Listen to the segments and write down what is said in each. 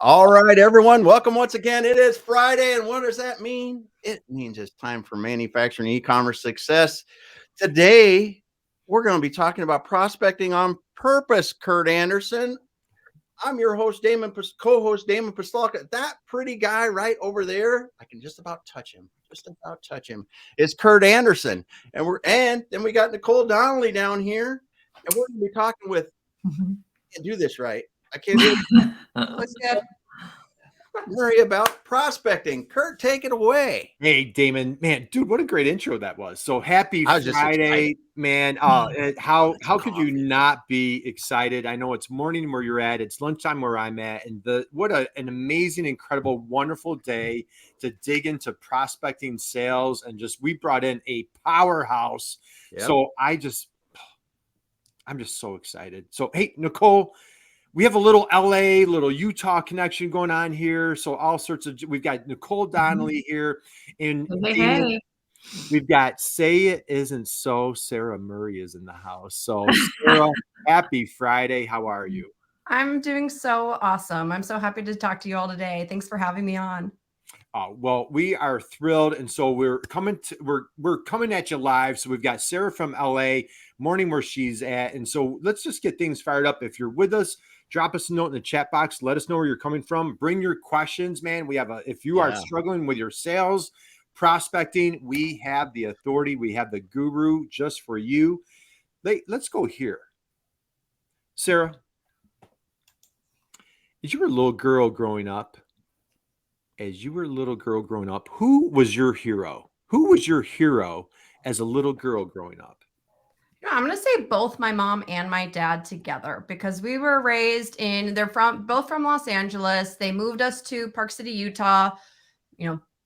All right, everyone. Welcome once again. It is Friday, and what does that mean? It means it's time for manufacturing e-commerce success. Today, we're going to be talking about prospecting on purpose, Kurt Anderson. I'm your host, co-host Damon Pistulka. That pretty guy right over there, I can just about touch him. Is Kurt Anderson. And then we got Nicole Donnelly down here, and we're going to be talking with, I can't do this right. I can't do it. Worry about prospecting. Kurt, take it away. Hey, Damon, man, dude, what a great intro that was. So happy Friday, man. How could you not be excited? I know it's morning where you're at. It's lunchtime where I'm at. And what an amazing, incredible, wonderful day to dig into prospecting sales. And we brought in a powerhouse. Yep. So I'm just so excited. So, hey, Nicole, we have a little LA, little Utah connection going on here. So we've got Nicole Donnelly here. And hey. We've got Say It Isn't So. Sara Murray is in the house. So Sara, happy Friday. How are you? I'm doing so awesome. I'm so happy to talk to you all today. Thanks for having me on. Well, we are thrilled. And so we're coming at you live. So we've got Sara from LA, morning where she's at. And so let's just get things fired up. If you're with us, drop us a note in the chat box. Let us know where you're coming from. Bring your questions, man. If you are struggling with your sales, prospecting, we have the authority. We have the guru just for you. Let's go here. Sara, as you were a little girl growing up, who was your hero? Who was your hero as a little girl growing up? I'm going to say both my mom and my dad together because we were raised they're both from Los Angeles. They moved us to Park City, Utah,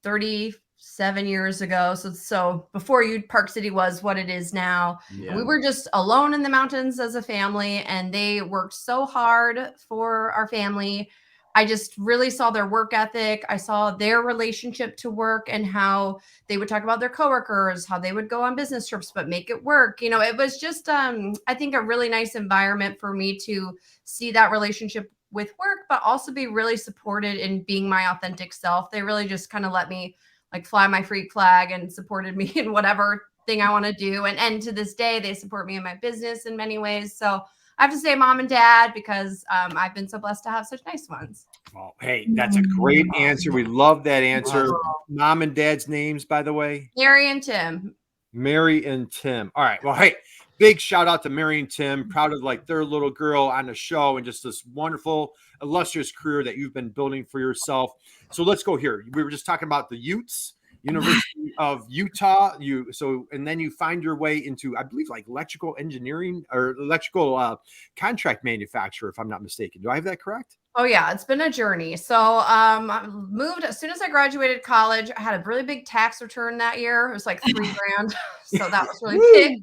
37 years ago. So before Park City was what it is now. Yeah. We were just alone in the mountains as a family, and they worked so hard for our family. I just really saw their work ethic. I saw their relationship to work and how they would talk about their coworkers, how they would go on business trips, but make it work. It was just, I think, a really nice environment for me to see that relationship with work, but also be really supported in being my authentic self. They really just kind of let me fly my freak flag and supported me in whatever thing I want to do. And to this day, they support me in my business in many ways. So I have to say mom and dad because I've been so blessed to have such nice ones. Oh, hey, that's a great answer. We love that answer. Mom and dad's names, by the way? Mary and Tim. Mary and Tim. All right. Well, hey, big shout out to Mary and Tim. Proud of their little girl on the show and just this wonderful, illustrious career that you've been building for yourself. So let's go here. We were just talking about the Utes. University of Utah. And then you find your way into, I believe, electrical engineering or electrical contract manufacturer, if I'm not mistaken. Do I have that correct? Oh yeah, it's been a journey. So I moved as soon as I graduated college. I had a really big tax return that year. It was like $3,000. So that was really big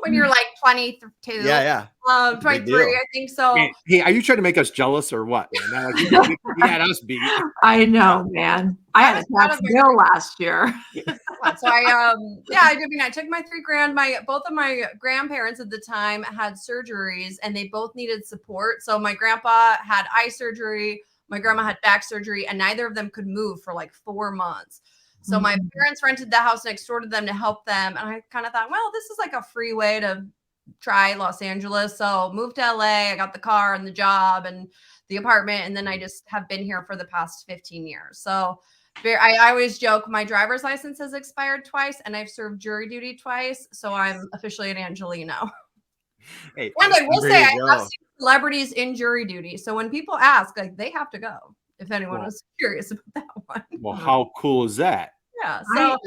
when you're 22. Yeah. 23, I think so. Hey, are you trying to make us jealous or what? Man? You had us beat. I know, man. I had a tax bill last year. So I took my $3,000. Both of my grandparents at the time had surgeries and they both needed support. So my grandpa had eye surgery, my grandma had back surgery, and neither of them could move for 4 months. So my parents rented the house next door to them to help them. And I kind of thought, well, this is a free way to try Los Angeles. So moved to LA. I got the car and the job and the apartment. And then I just have been here for the past 15 years. So I always joke my driver's license has expired twice and I've served jury duty twice. So I'm officially an Angelino. Hey, and I will say I have seen celebrities in jury duty. So when people ask, they have to go. If anyone was curious about that one. Well, how cool is that? Yeah. So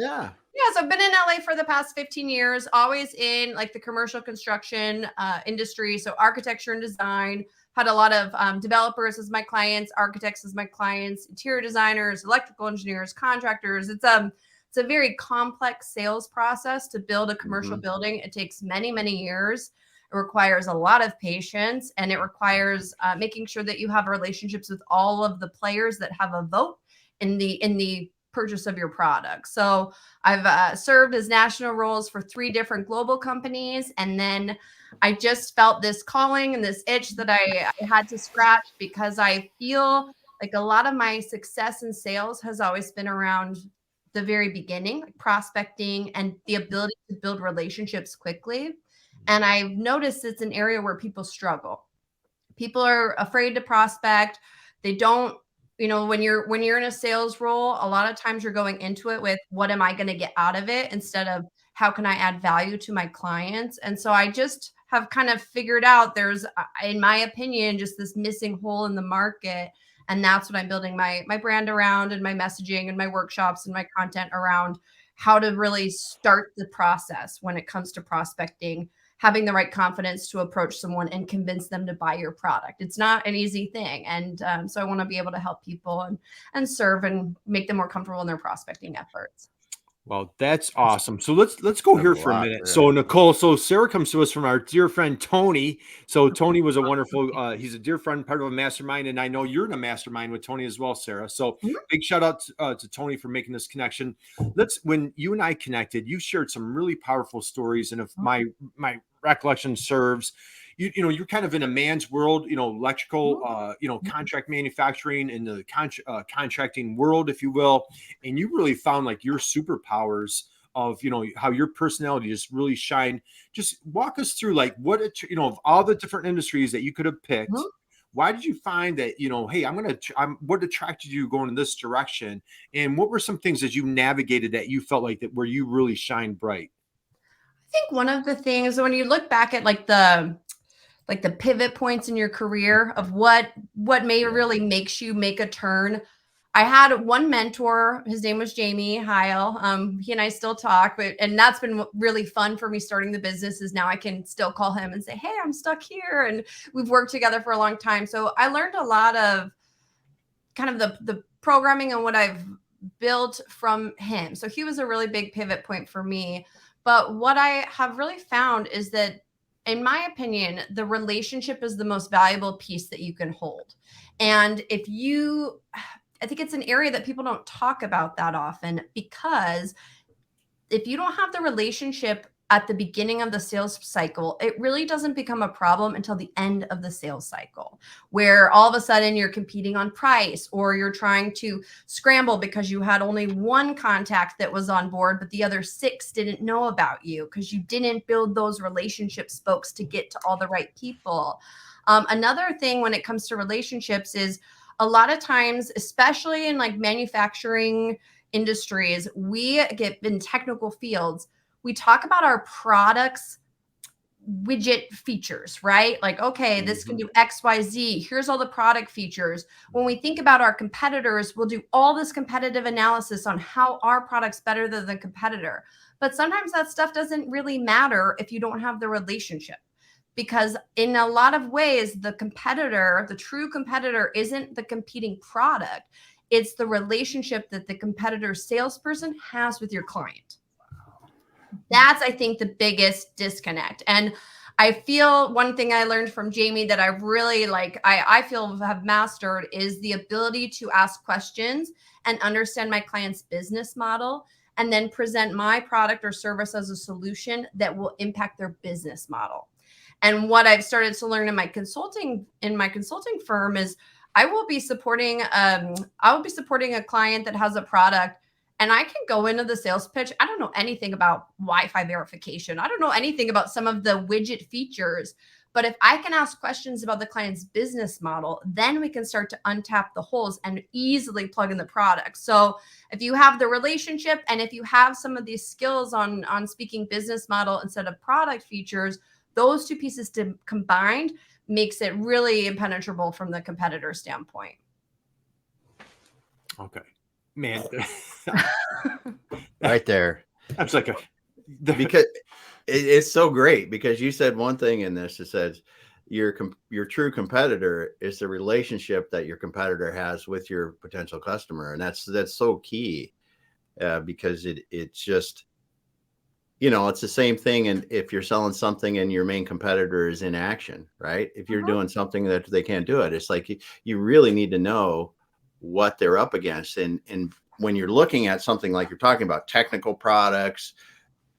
I've been in LA for the past 15 years, always in the commercial construction industry. So architecture and design, had a lot of developers as my clients, architects as my clients, interior designers, electrical engineers, contractors. It's a very complex sales process to build a commercial building. It takes many, many years. It requires a lot of patience, and it requires making sure that you have relationships with all of the players that have a vote in the purchase of your product. So I've served as national roles for 3 different global companies. And then I just felt this calling and this itch that I had to scratch because I feel Like a lot of my success in sales has always been around the very beginning, like prospecting and the ability to build relationships quickly. And I've noticed it's an area where people struggle. People are afraid to prospect. They don't, when you're in a sales role, a lot of times you're going into it with what am I going to get out of it instead of how can I add value to my clients. And so I just have kind of figured out there's, in my opinion, just this missing hole in the market. And that's what I'm building my brand around, and my messaging and my workshops and my content around, how to really start the process when it comes to prospecting, having the right confidence to approach someone and convince them to buy your product. It's not an easy thing. And so I want to be able to help people and serve and make them more comfortable in their prospecting efforts. Well, that's awesome. So let's go here for a minute. So Nicole, so Sara comes to us from our dear friend Tony. So Tony was a wonderful, he's a dear friend, part of a mastermind, and I know you're in a mastermind with Tony as well, Sara. So big shout out to Tony for making this connection. When you and I connected, you shared some really powerful stories, and if my recollection serves, you're kind of in a man's world, electrical, contract manufacturing and the contracting world, if you will. And you really found like your superpowers of, how your personality just really shined. Just walk us through like of all the different industries that you could have picked. Why did you find that, hey, what attracted you going in this direction? And what were some things that you navigated that you felt like that where you really shined bright? I think one of the things when you look back at like the pivot points in your career of what may really makes you make a turn. I had one mentor, his name was Jamie Heil. He and I still talk, and that's been really fun for me starting the business, is now I can still call him and say, hey, I'm stuck here. And we've worked together for a long time. So I learned a lot of kind of the programming and what I've built from him. So he was a really big pivot point for me. But what I have really found is that, in my opinion, the relationship is the most valuable piece that you can hold. And I think it's an area that people don't talk about that often, because if you don't have the relationship at the beginning of the sales cycle, it really doesn't become a problem until the end of the sales cycle, where all of a sudden you're competing on price, or you're trying to scramble because you had only one contact that was on board, but the other 6 didn't know about you because you didn't build those relationship spokes to get to all the right people. Another thing when it comes to relationships is a lot of times, especially in like manufacturing industries, we get in technical fields, we talk about our products widget features, right? Like, okay, this can do X, Y, Z. Here's all the product features. When we think about our competitors, we'll do all this competitive analysis on how our product's better than the competitor. But sometimes that stuff doesn't really matter if you don't have the relationship. Because in a lot of ways, the true competitor isn't the competing product. It's the relationship that the competitor salesperson has with your client. That's, I think, the biggest disconnect. And I feel one thing I learned from Jamie that I really I feel have mastered is the ability to ask questions and understand my client's business model, and then present my product or service as a solution that will impact their business model. And what I've started to learn in my consulting firm is I will be supporting a client that has a product, and I can go into the sales pitch. I don't know anything about Wi-Fi verification. I don't know anything about some of the widget features. But if I can ask questions about the client's business model, then we can start to untap the holes and easily plug in the product. So if you have the relationship, and if you have some of these skills on speaking business model instead of product features, those two pieces combined makes it really impenetrable from the competitor standpoint. Okay. Man, right there. I'm like because it's so great, because you said one thing in this. It says your true competitor is the relationship that your competitor has with your potential customer, and that's so key, because it's just, it's the same thing. And if you're selling something and your main competitor is in action, right? If you're doing something that they can't do it, it's like you really need to know what they're up against. And when you're looking at something like you're talking about, technical products,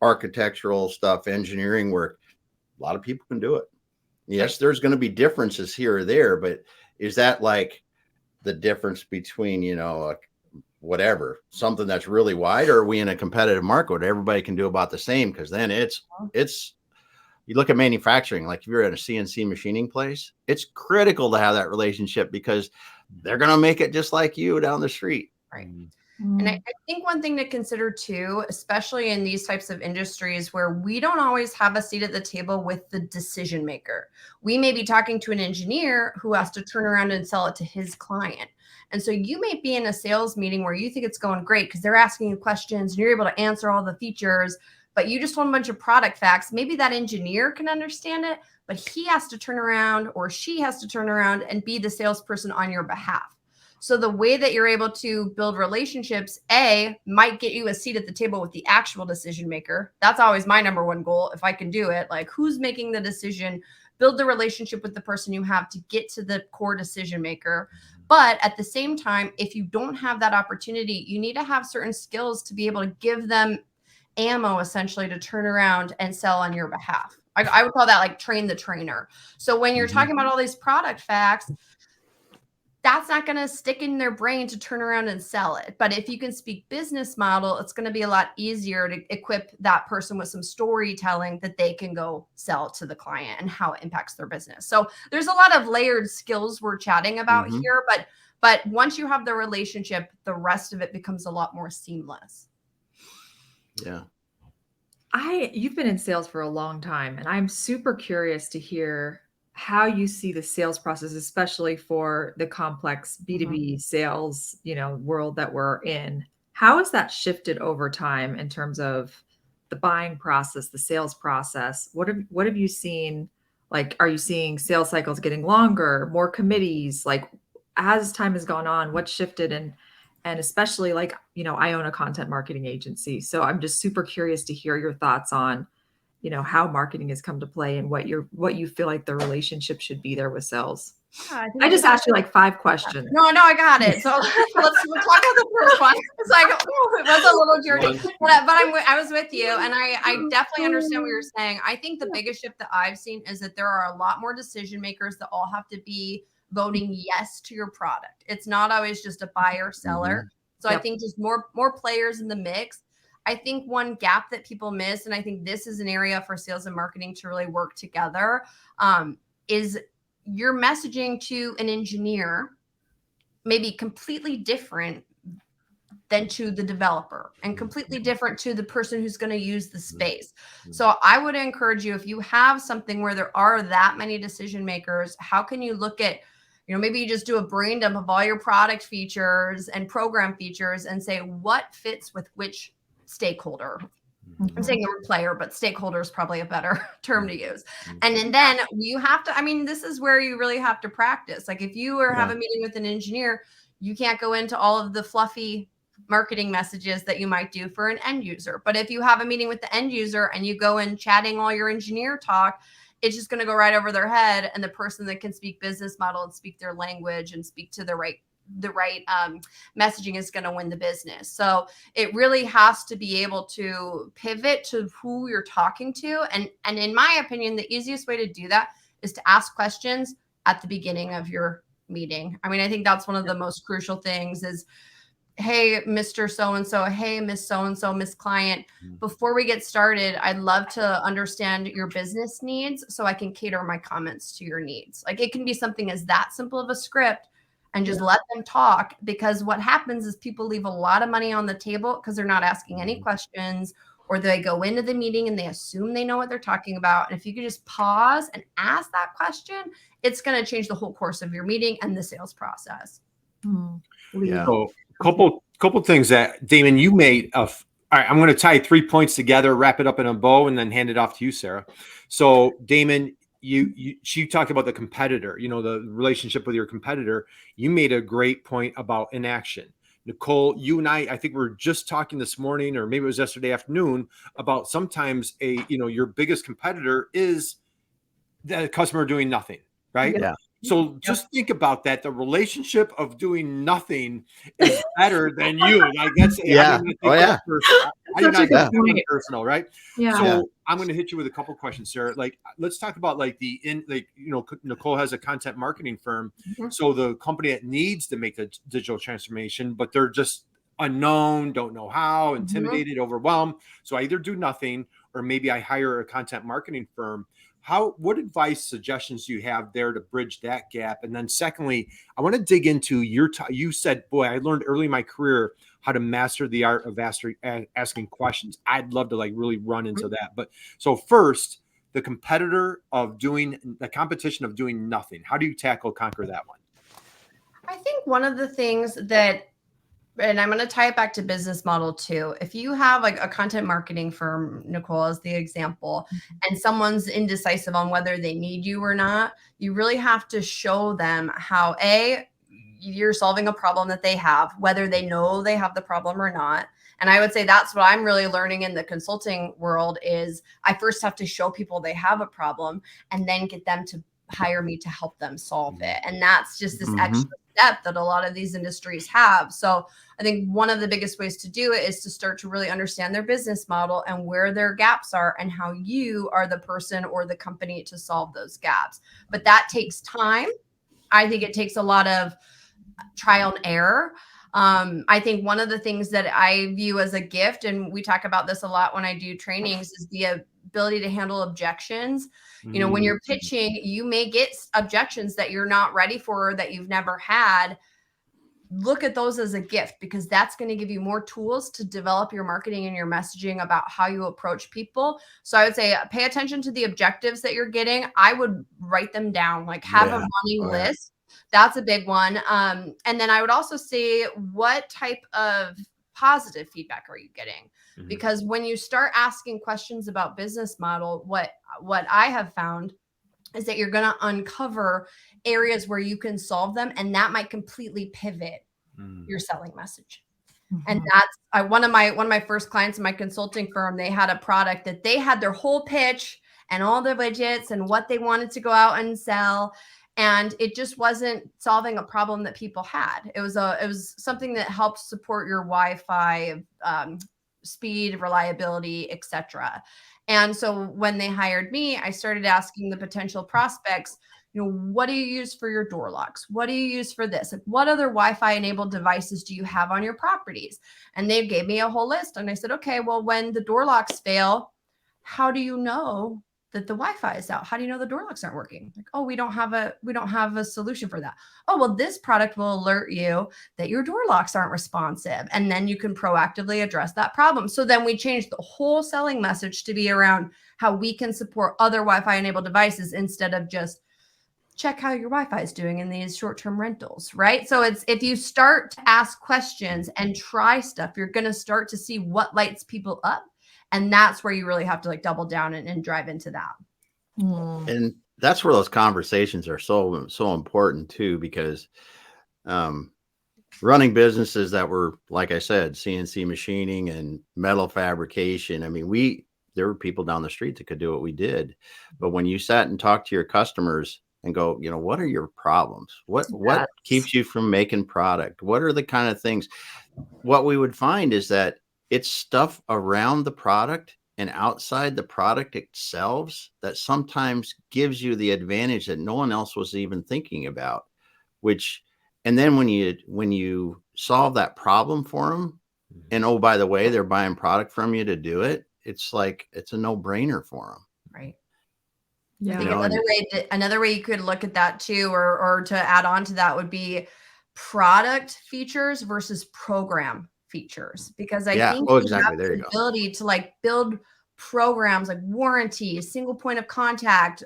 architectural stuff, engineering work, a lot of people can do it. Yes, there's going to be differences here or there, but is that like the difference between, whatever, something that's really wide, or are we in a competitive market where everybody can do about the same? Because then it's you look at manufacturing, like if you're at a CNC machining place, it's critical to have that relationship because they're going to make it just like you down the street. Right. And I think one thing to consider too, especially in these types of industries where we don't always have a seat at the table with the decision maker. We may be talking to an engineer who has to turn around and sell it to his client. And so you may be in a sales meeting where you think it's going great because they're asking you questions and you're able to answer all the features, but you just want a bunch of product facts. Maybe that engineer can understand it, but he has to turn around or she has to turn around and be the salesperson on your behalf. So the way that you're able to build relationships, might get you a seat at the table with the actual decision maker. That's always my number one goal. If I can do it, like who's making the decision, build the relationship with the person you have to get to the core decision maker. But at the same time, if you don't have that opportunity, you need to have certain skills to be able to give them ammo essentially to turn around and sell on your behalf. I would call that like train the trainer. So when you're talking about all these product facts, that's not going to stick in their brain to turn around and sell it. But if you can speak business model, it's going to be a lot easier to equip that person with some storytelling that they can go sell to the client and how it impacts their business. So there's a lot of layered skills we're chatting about here, but once you have the relationship, the rest of it becomes a lot more seamless. Yeah. You've been in sales for a long time, and I'm super curious to hear how you see the sales process, especially for the complex B2B sales, world that we're in. How has that shifted over time in terms of the buying process, the sales process? What have you seen? Like, are you seeing sales cycles getting longer, more committees? Like, as time has gone on, what's shifted? And especially like, I own a content marketing agency. So I'm just super curious to hear your thoughts on how marketing has come to play and what you feel like the relationship should be there with sales. Yeah, I just asked you like 5 questions. No, I got it. So we'll talk about the first one. It's like, it was a little journey, but I was with you, and I definitely understand what you're saying. I think the biggest shift that I've seen is that there are a lot more decision makers that all have to be voting yes to your product. It's not always just a buyer seller. So I think just more players in the mix. I think one gap that people miss, and I think this is an area for sales and marketing to really work together, is your messaging to an engineer may be completely different than to the developer and completely different to the person who's going to use the space. So I would encourage you, if you have something where there are that many decision makers, how can you look at, maybe you just do a brain dump of all your product features and program features and say what fits with which stakeholder. I'm saying the player, but stakeholder is probably a better term to use. And then you have to, this is where you really have to practice. Like if you have a meeting with an engineer, you can't go into all of the fluffy marketing messages that you might do for an end user. But if you have a meeting with the end user and you go in chatting all your engineer talk, it's just going to go right over their head. And the person that can speak business model and speak their language and speak to the right messaging is going to win the business. So it really has to be able to pivot to who you're talking to. And in my opinion, the easiest way to do that is to ask questions at the beginning of your meeting. I think that's one of the most crucial things is, hey, Mr. So-and-so, hey, Miss So-and-so, Miss Client, before we get started, I'd love to understand your business needs so I can cater my comments to your needs. Like it can be something as that simple of a script and just let them talk, because what happens is people leave a lot of money on the table because they're not asking any questions, or they go into the meeting and they assume they know what they're talking about. And if you could just pause and ask that question, it's going to change the whole course of your meeting and the sales process. Yeah. So couple things that Damon, you made of. All right, I'm going to tie 3 points together, wrap it up in a bow, and then hand it off to you, Sara. So Damon, she talked about the competitor, the relationship with your competitor. You made a great point about inaction. Nicole, you and I think we were just talking this morning, or maybe it was yesterday afternoon, about sometimes your biggest competitor is the customer doing nothing, right? Yeah. So just think about that. The relationship of doing nothing is better than you. Like that's Yeah. I do not Such a good get personal, right? Yeah. So I'm going to hit you with a couple questions, Sarah. Like, let's talk about like Nicole has a content marketing firm. So the company that needs to make the digital transformation, but they're just unknown, don't know how, intimidated, overwhelmed. So I either do nothing or maybe I hire a content marketing firm. What advice, suggestions do you have there to bridge that gap? And then secondly, I want to dig into you said, boy, I learned early in my career how to master the art of asking questions. I'd love to like really run into that. But so first, the competition of doing nothing. How do you conquer that one? I think one of the things that, and I'm going to tie it back to business model too. If you have like a content marketing firm, Nicole as the example, and someone's indecisive on whether they need you or not, you really have to show them how you're solving a problem that they have, whether they know they have the problem or not. And I would say that's what I'm really learning in the consulting world is I first have to show people they have a problem and then get them to hire me to help them solve it. And that's just this extra step that a lot of these industries have. So I think one of the biggest ways to do it is to start to really understand their business model and where their gaps are and how you are the person or the company to solve those gaps. But that takes time. I think it takes a lot of trial and error. I think one of the things that I view as a gift, and we talk about this a lot when I do trainings, is the ability to handle objections. You know, when you're pitching, you may get objections that you're not ready for or that you've never had. Look at those as a gift because that's going to give you more tools to develop your marketing and your messaging about how you approach people. So I would say pay attention to the objectives that you're getting. I would write them down, like have a running list. That's a big one. And then I would also say, what type of positive feedback are you getting? Because when you start asking questions about business model, what I have found is that you're going to uncover areas where you can solve them, and that might completely pivot your selling message. And that's one of my first clients in my consulting firm. They had a product that they had their whole pitch and all the widgets and what they wanted to go out and sell. And it just wasn't solving a problem that people had. It was something that helped support your Wi-Fi speed, reliability, etc. And so when they hired me, I started asking the potential prospects, what do you use for your door locks? What do you use for this? Like, what other Wi-Fi enabled devices do you have on your properties? And they gave me a whole list. And I said, okay, well, when the door locks fail, how do you know that the Wi-Fi is out? How do you know the door locks aren't working? Like, oh, we don't have a solution for that. Oh, well, this product will alert you that your door locks aren't responsive. And then you can proactively address that problem. So then we changed the whole selling message to be around how we can support other Wi-Fi enabled devices instead of just check how your Wi-Fi is doing in these short-term rentals, right? So it's, if you start to ask questions and try stuff, you're going to start to see what lights people up. And that's where you really have to like double down and drive into that. And that's where those conversations are so important too, because running businesses that were, like I said, CNC machining and metal fabrication. I mean, there were people down the street that could do what we did. But when you sat and talked to your customers and go, what are your problems? What keeps you from making product? What are the kind of things? What we would find is that it's stuff around the product and outside the product itself that sometimes gives you the advantage that no one else was even thinking about, and then when you solve that problem for them, and oh, by the way, they're buying product from you to do it, it's like, it's a no-brainer for them. Right. Yeah. Another way you could look at that too, or to add on to that would be product features versus program features, because I think you have the ability to like build programs like warranty, single point of contact,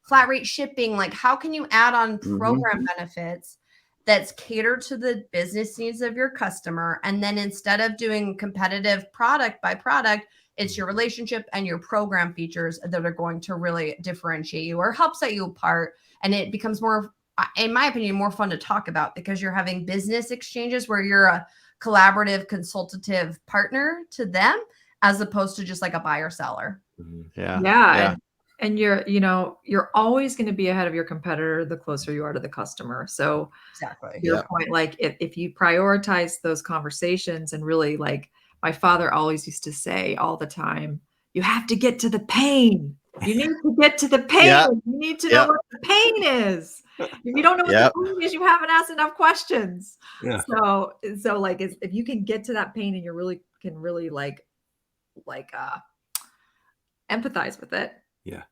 flat rate shipping. Like, how can you add on program benefits that's catered to the business needs of your customer? And then instead of doing competitive product by product, it's your relationship and your program features that are going to really differentiate you or help set you apart. And it becomes more, in my opinion, more fun to talk about because you're having business exchanges where you're a collaborative, consultative partner to them, as opposed to just like a buyer seller. Yeah. And you're always going to be ahead of your competitor the closer you are to the customer. So Exactly. to your point, like if you prioritize those conversations and really, like my father always used to say all the time, you have to get to the pain. You need to get to the pain. Yeah. You need to know what the pain is. If you don't know what the pain is, you haven't asked enough questions. Yeah. So like if you can get to that pain and you really can really like empathize with it.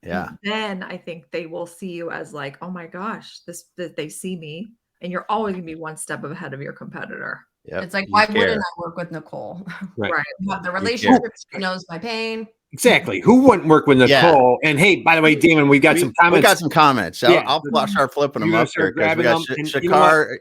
Yeah. Then I think they will see you as like, oh my gosh, they see me, and you're always gonna be one step ahead of your competitor. Yep. It's like, why wouldn't I work with Nicole? Right. We have the relationship. She knows my pain. Exactly. Who wouldn't work with Nicole? And hey, by the way, Damon, we got some comments. We got some comments. Yeah. I'll start flipping them up here because we got Shakar.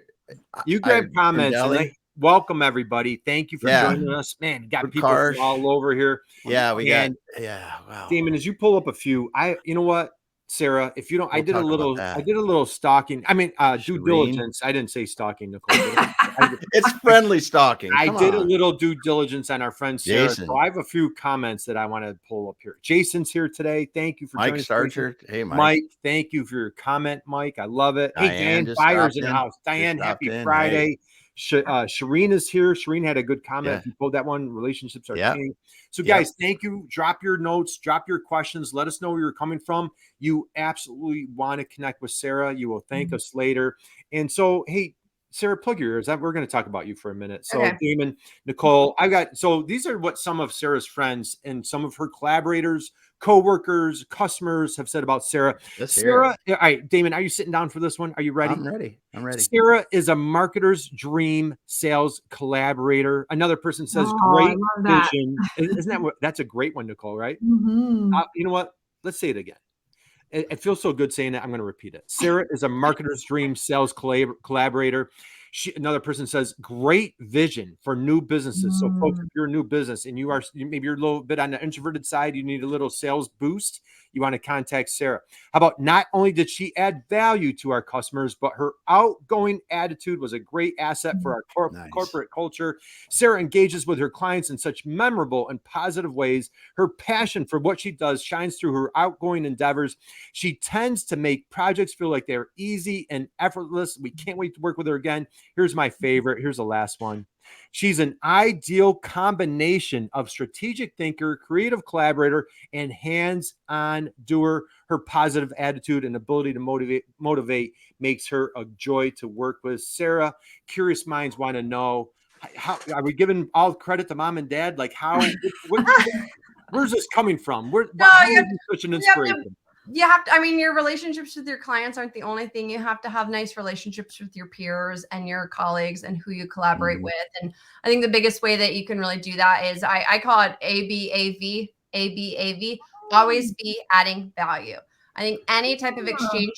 You grab comments and welcome everybody. Thank you for joining us. Man, you got people from all over here. Yeah, wow. Damon, as you pull up a few, you know what, Sarah, if you don't, I did a little stalking. I mean, due diligence. I didn't say stalking, Nicole. It's friendly stalking. I did a little due diligence on our friend Sarah. Jason. So I have a few comments that I want to pull up here. Jason's here today. Thank you for Mike joining Starcher. Hey, Mike, thank you for your comment, Mike. I love it. Diane, hey, Diane Byers in the house. Diane, happy Friday. Hey. Shireen is here. Shireen had a good comment. If you pulled that one, relationships are king. So guys, thank you. Drop your notes, drop your questions. Let us know where you're coming from. You absolutely want to connect with Sarah. You will thank us later. And so, hey, Sarah, plug your ears. We're going to talk about you for a minute. So Damon, Nicole, these are what some of Sarah's friends and some of her collaborators, co-workers, customers have said about Sarah. Sarah, all right, Damon, are you sitting down for this one? Are you ready? I'm ready. Sarah is a marketer's dream sales collaborator. Another person says, great vision. Isn't that's a great one, Nicole, right? Mm-hmm. You know what? Let's say it again. It feels so good saying it. I'm going to repeat it. Sarah is a marketer's dream sales collaborator. Another person says, great vision for new businesses. So folks, if you're a new business and maybe you're a little bit on the introverted side, you need a little sales boost, you want to contact Sarah. How about, not only did she add value to our customers, but her outgoing attitude was a great asset for our corporate culture. Sarah engages with her clients in such memorable and positive ways. Her passion for what she does shines through her outgoing endeavors. She tends to make projects feel like they're easy and effortless. We can't wait to work with her again. Here's my favorite. Here's the last one. She's an ideal combination of strategic thinker, creative collaborator, and hands-on doer. Her positive attitude and ability to motivate makes her a joy to work with. Sarah, curious minds want to know, how are we giving all credit to mom and dad? Like, where's this coming from? How is this such an inspiration? You have to, I mean, your relationships with your clients aren't the only thing. You have to have nice relationships with your peers and your colleagues and who you collaborate with. And I think the biggest way that you can really do that is I call it ABAV, always be adding value. I think any type of exchange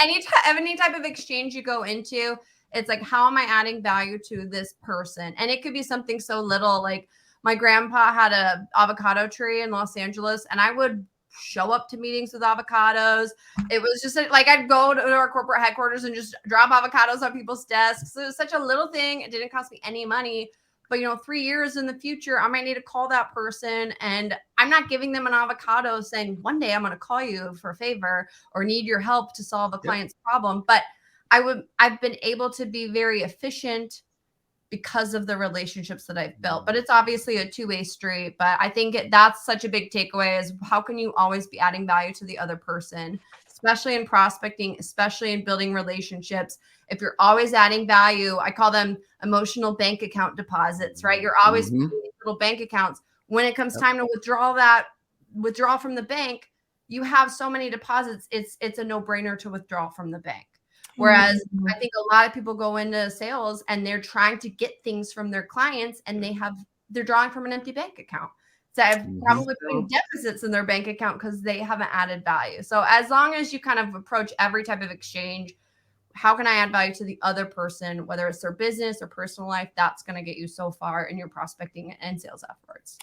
any type of exchange you go into, it's like, how am I adding value to this person? And it could be something so little, like my grandpa had an avocado tree in Los Angeles, and I would show up to meetings with avocados. It was just like, I'd go to our corporate headquarters and just drop avocados on people's desks. It was such a little thing. It didn't cost me any money, but 3 years in the future, I might need to call that person, and I'm not giving them an avocado saying, one day I'm going to call you for a favor or need your help to solve a client's problem. But I've been able to be very efficient because of the relationships that I've built. But it's obviously a two-way street. But I think that's such a big takeaway, is how can you always be adding value to the other person, especially in prospecting, especially in building relationships. If you're always adding value, I call them emotional bank account deposits, right? You're always building little bank accounts. When it comes time to withdraw from the bank, you have so many deposits. It's a no-brainer to withdraw from the bank. Whereas I think a lot of people go into sales and they're trying to get things from their clients, and they're drawing from an empty bank account. So I'm probably putting deficits in their bank account because they haven't added value. So as long as you kind of approach every type of exchange, how can I add value to the other person, whether it's their business or personal life, that's going to get you so far in your prospecting and sales efforts.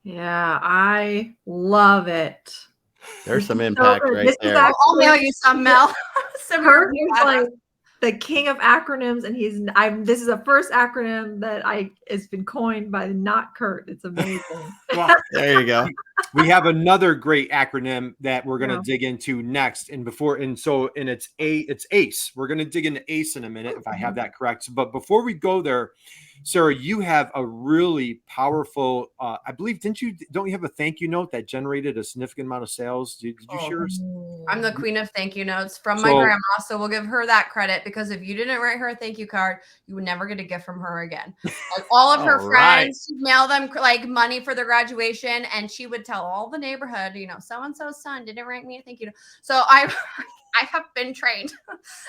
Yeah, I love it. There's some impact right there. I'll mail you some, Mel. the king of acronyms, and this is the first acronym that it's been coined by not Kurt. It's amazing. Well, there you go. We have another great acronym that we're going to Yeah. dig into next. And it's ACE. We're going to dig into ACE in a minute, if I have that correct. But before we go there, Sara, you have a really powerful, I believe, don't you have a thank you note that generated a significant amount of sales? Did you share? I'm the queen of thank you notes from my grandma, so we'll give her that credit, because if you didn't write her a thank you card, you would never get a gift from her again. Like all of her friends, she'd mail them like money for their graduation, and she would tell all the neighborhood, so-and-so's son didn't write me a thank you note. So I have been trained,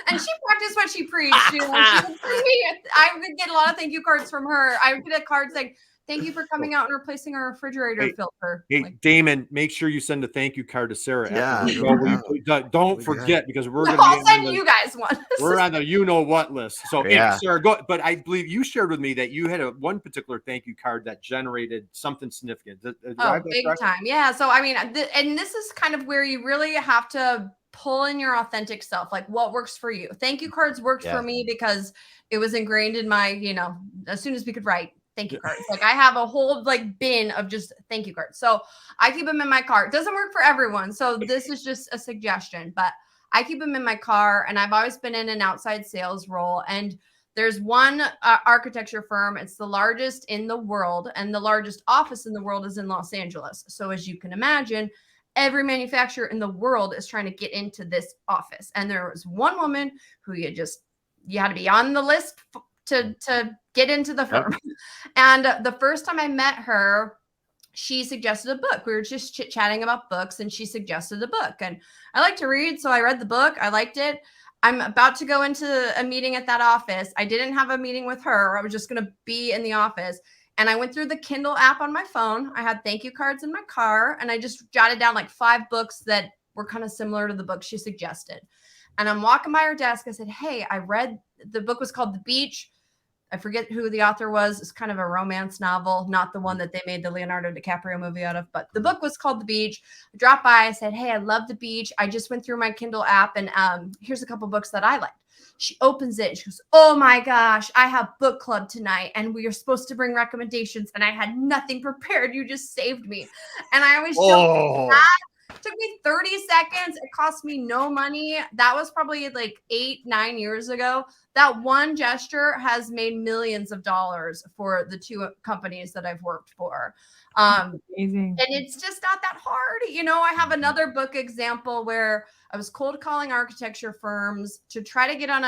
and she practiced what she preached. I would get a lot of thank you cards from her. I would get a card saying, "Thank you for coming out and replacing our refrigerator filter." Hey, Damon, make sure you send a thank you card to Sara. Yeah. Don't forget, because I'll send you guys one. We're on the you know what list. So yeah. Sara, go. But I believe you shared with me that you had one particular thank you card that generated something significant. Big time. Yeah. So I mean, and this is kind of where you really have to pull in your authentic self, like what works for you. Thank you cards worked for me because it was ingrained in my, as soon as we could write thank you cards. Like I have a whole bin of just thank you cards. So I keep them in my car. It doesn't work for everyone. So this is just a suggestion, but I keep them in my car, and I've always been in an outside sales role. And there's one architecture firm. It's the largest in the world, and the largest office in the world is in Los Angeles. So as you can imagine, every manufacturer in the world is trying to get into this office. And there was one woman who you had to be on the list to get into the firm. Yep. And the first time I met her, she suggested a book. We were just chit-chatting about books, and she suggested a book. And I like to read, so I read the book. I liked it. I'm about to go into a meeting at that office. I didn't have a meeting with her. I was just going to be in the office. And I went through the Kindle app on my phone. I had thank you cards in my car, and I just jotted down like 5 books that were kind of similar to the book she suggested. And I'm walking by her desk. I said, "Hey, I read the book was called The Beach. I forget who the author was. It's kind of a romance novel, not the one that they made the Leonardo DiCaprio movie out of, but the book was called The Beach." I dropped by. I said, "Hey, I love The Beach. I just went through my Kindle app, and here's a couple books that I liked." She opens it and she goes, "Oh my gosh, I have book club tonight, and we are supposed to bring recommendations, and I had nothing prepared. You just saved me." And I always joke that. It took me 30 seconds. It cost me no money. That was probably like 8-9 years ago. That one gesture has made millions of dollars for the 2 companies that I've worked for. Amazing. And it's just not that hard. I have another book example where I was cold calling architecture firms to try to get on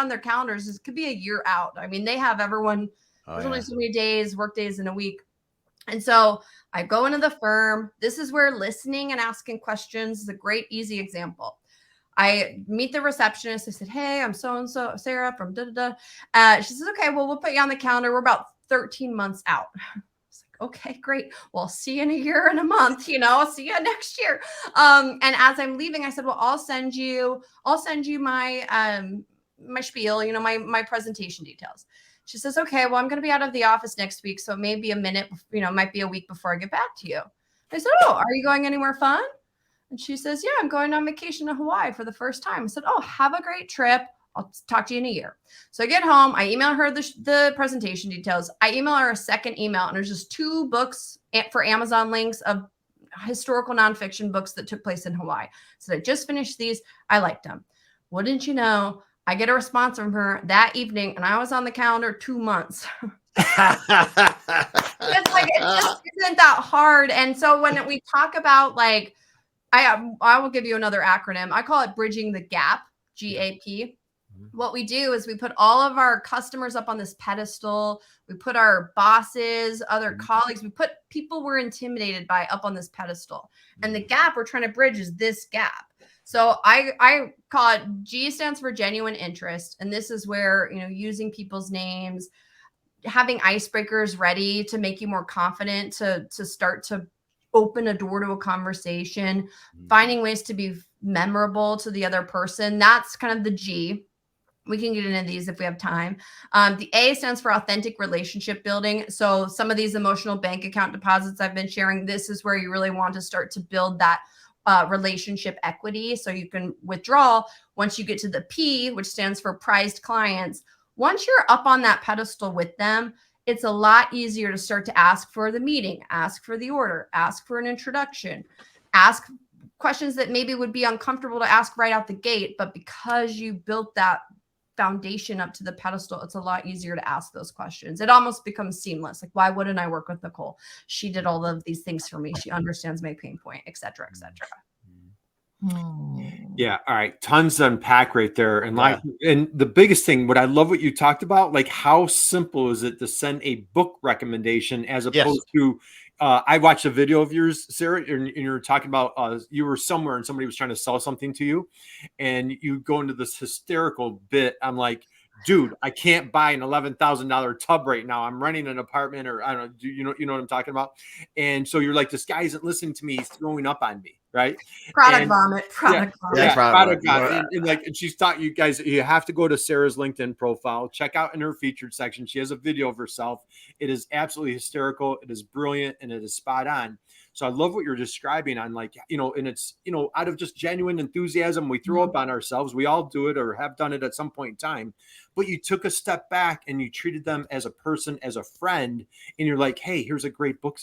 their calendars. This could be a year out. I mean, they have everyone. There's only so many work days in a week. And so I go into the firm. This is where listening and asking questions is a great, easy example. I meet the receptionist. I said, "Hey, I'm so-and-so, Sara from da-da-da." She says, "Okay, well, we'll put you on the calendar. We're about 13 months out." I was like, "Okay, great. Well, see you in a year and a month, I'll see you next year." And as I'm leaving, I said, "Well, I'll send you my, my spiel, my presentation details." She says, "Okay, well, I'm going to be out of the office next week, so it may be a minute, it might be a week before I get back to you." I said, "Oh, are you going anywhere fun?" And she says, "Yeah, I'm going on vacation to Hawaii for the first time." I said, "Oh, have a great trip. I'll talk to you in a year." So I get home, I email her the presentation details. I email her a second email, and there's just 2 books for Amazon links of historical nonfiction books that took place in Hawaii. So I just finished these. I liked them. Wouldn't you know, I get a response from her that evening, and I was on the calendar 2 months. It's like, it just isn't that hard. And so when we talk about like, I will give you another acronym. I call it bridging the gap, GAP. What we do is we put all of our customers up on this pedestal. We put our bosses, other colleagues, we put people we're intimidated by up on this pedestal. And the gap we're trying to bridge is this gap. So I call it, G stands for genuine interest. And this is where, using people's names, having icebreakers ready to make you more confident to start to open a door to a conversation, finding ways to be memorable to the other person. That's kind of the G. We can get into these if we have time. The A stands for authentic relationship building. So some of these emotional bank account deposits I've been sharing, this is where you really want to start to build that relationship equity. So you can withdraw once you get to the P, which stands for prized clients. Once you're up on that pedestal with them, it's a lot easier to start to ask for the meeting, ask for the order, ask for an introduction, ask questions that maybe would be uncomfortable to ask right out the gate. But because you built that foundation up to the pedestal, it's a lot easier to ask those questions. It almost becomes seamless. Like, why wouldn't I work with Nicole? She did all of these things for me. She understands my pain point, et cetera, et cetera. Yeah. All right. Tons to unpack right there. And like, and the biggest thing, what I love what you talked about, like how simple is it to send a book recommendation as opposed to, I watched a video of yours, Sarah, and you were talking about, you were somewhere and somebody was trying to sell something to you and you go into this hysterical bit. I'm like, dude, I can't buy an $11,000 tub right now. I'm renting an apartment, or I don't know, you know what I'm talking about? And so you're like, this guy isn't listening to me. He's throwing up on me. Right. Product vomit. And like, and she's taught you guys, you have to go to Sarah's LinkedIn profile, check out in her featured section. She has a video of herself. It is absolutely hysterical. It is brilliant and it is spot on. So I love what you're describing on, like, and it's, out of just genuine enthusiasm, we throw up on ourselves. We all do it or have done it at some point in time, but you took a step back and you treated them as a person, as a friend. And you're like, hey, here's a great book.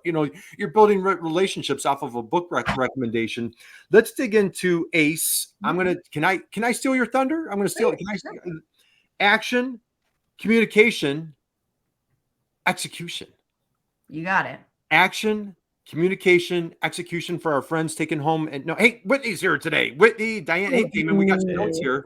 You're building relationships off of a book recommendation. Let's dig into ACE. Can I steal your thunder? I'm going to steal it. Can I steal action, communication, execution? You got it. Action, communication, execution for our friends taking home. And hey, Whitney's here today. Whitney, Diane, hey, Damon, we got some notes here,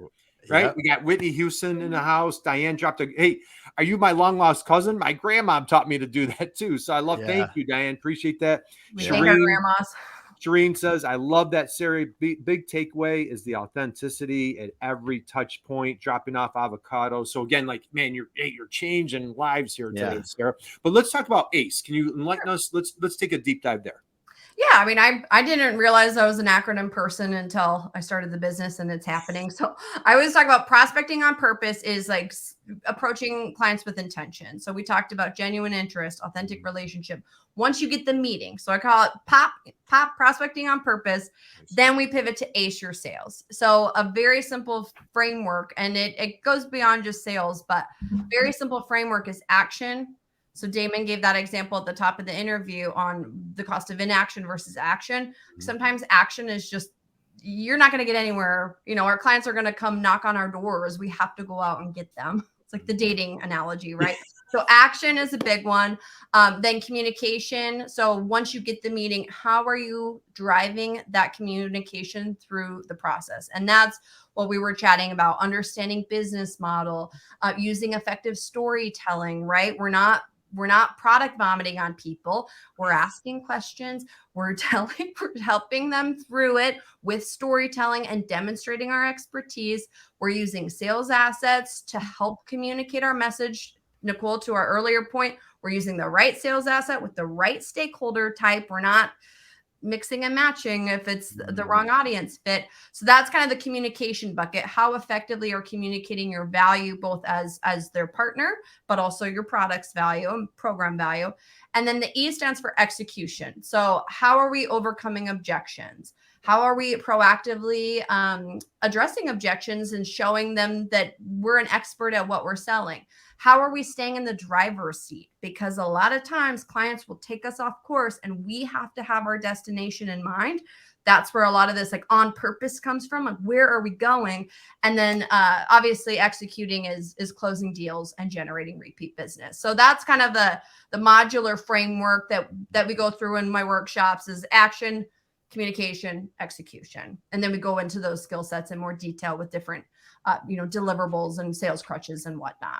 right? Yep. We got Whitney Houston in the house. Diane dropped hey, are you my long lost cousin? My grandma taught me to do that too. So I love, thank you, Diane. Appreciate that. We thank our grandmas. Shireen says, I love that, Sarah. Big takeaway is the authenticity at every touch point, dropping off avocado. So again, like, man, you're changing lives here today, Sarah. But let's talk about ACE. Can you enlighten us? Let's take a deep dive there. Yeah, I mean, I didn't realize I was an acronym person until I started the business and it's happening. So I always talk about prospecting on purpose is like approaching clients with intention. So we talked about genuine interest, authentic relationship. Once you get the meeting, so I call it POP prospecting on purpose. Then we pivot to ACE your sales. So a very simple framework, and it goes beyond just sales, but very simple framework is action. So Damon gave that example at the top of the interview on the cost of inaction versus action. Sometimes action is just, you're not going to get anywhere. Our clients are going to come knock on our doors. We have to go out and get them. It's like the dating analogy, right? So action is a big one. Then communication. So once you get the meeting, how are you driving that communication through the process? And that's what we were chatting about, understanding business model, using effective storytelling, right? We're not product vomiting on people. We're asking questions. We're helping them through it with storytelling and demonstrating our expertise. We're using sales assets to help communicate our message. Nicole, to our earlier point, we're using the right sales asset with the right stakeholder type. We're not mixing and matching if it's the wrong audience fit. So that's kind of the communication bucket. How effectively are communicating your value, both as their partner, but also your product's value and program value. And then the E stands for execution. So how are we overcoming objections? How are we proactively addressing objections and showing them that we're an expert at what we're selling? How are we staying in the driver's seat? Because a lot of times clients will take us off course and we have to have our destination in mind. That's where a lot of this like on purpose comes from. Like, where are we going? And then obviously executing is closing deals and generating repeat business. So that's kind of the modular framework that we go through in my workshops is action, communication, execution. And then we go into those skill sets in more detail with different deliverables and sales crutches and whatnot.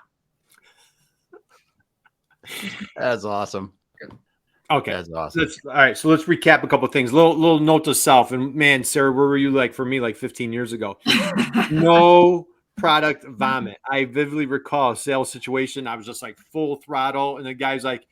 That's awesome. Okay. That's awesome. All right. So let's recap a couple of things. Little note to self. And man, Sarah, where were you like for me like 15 years ago? No product vomit. I vividly recall a sales situation. I was just like full throttle. And the guy's like,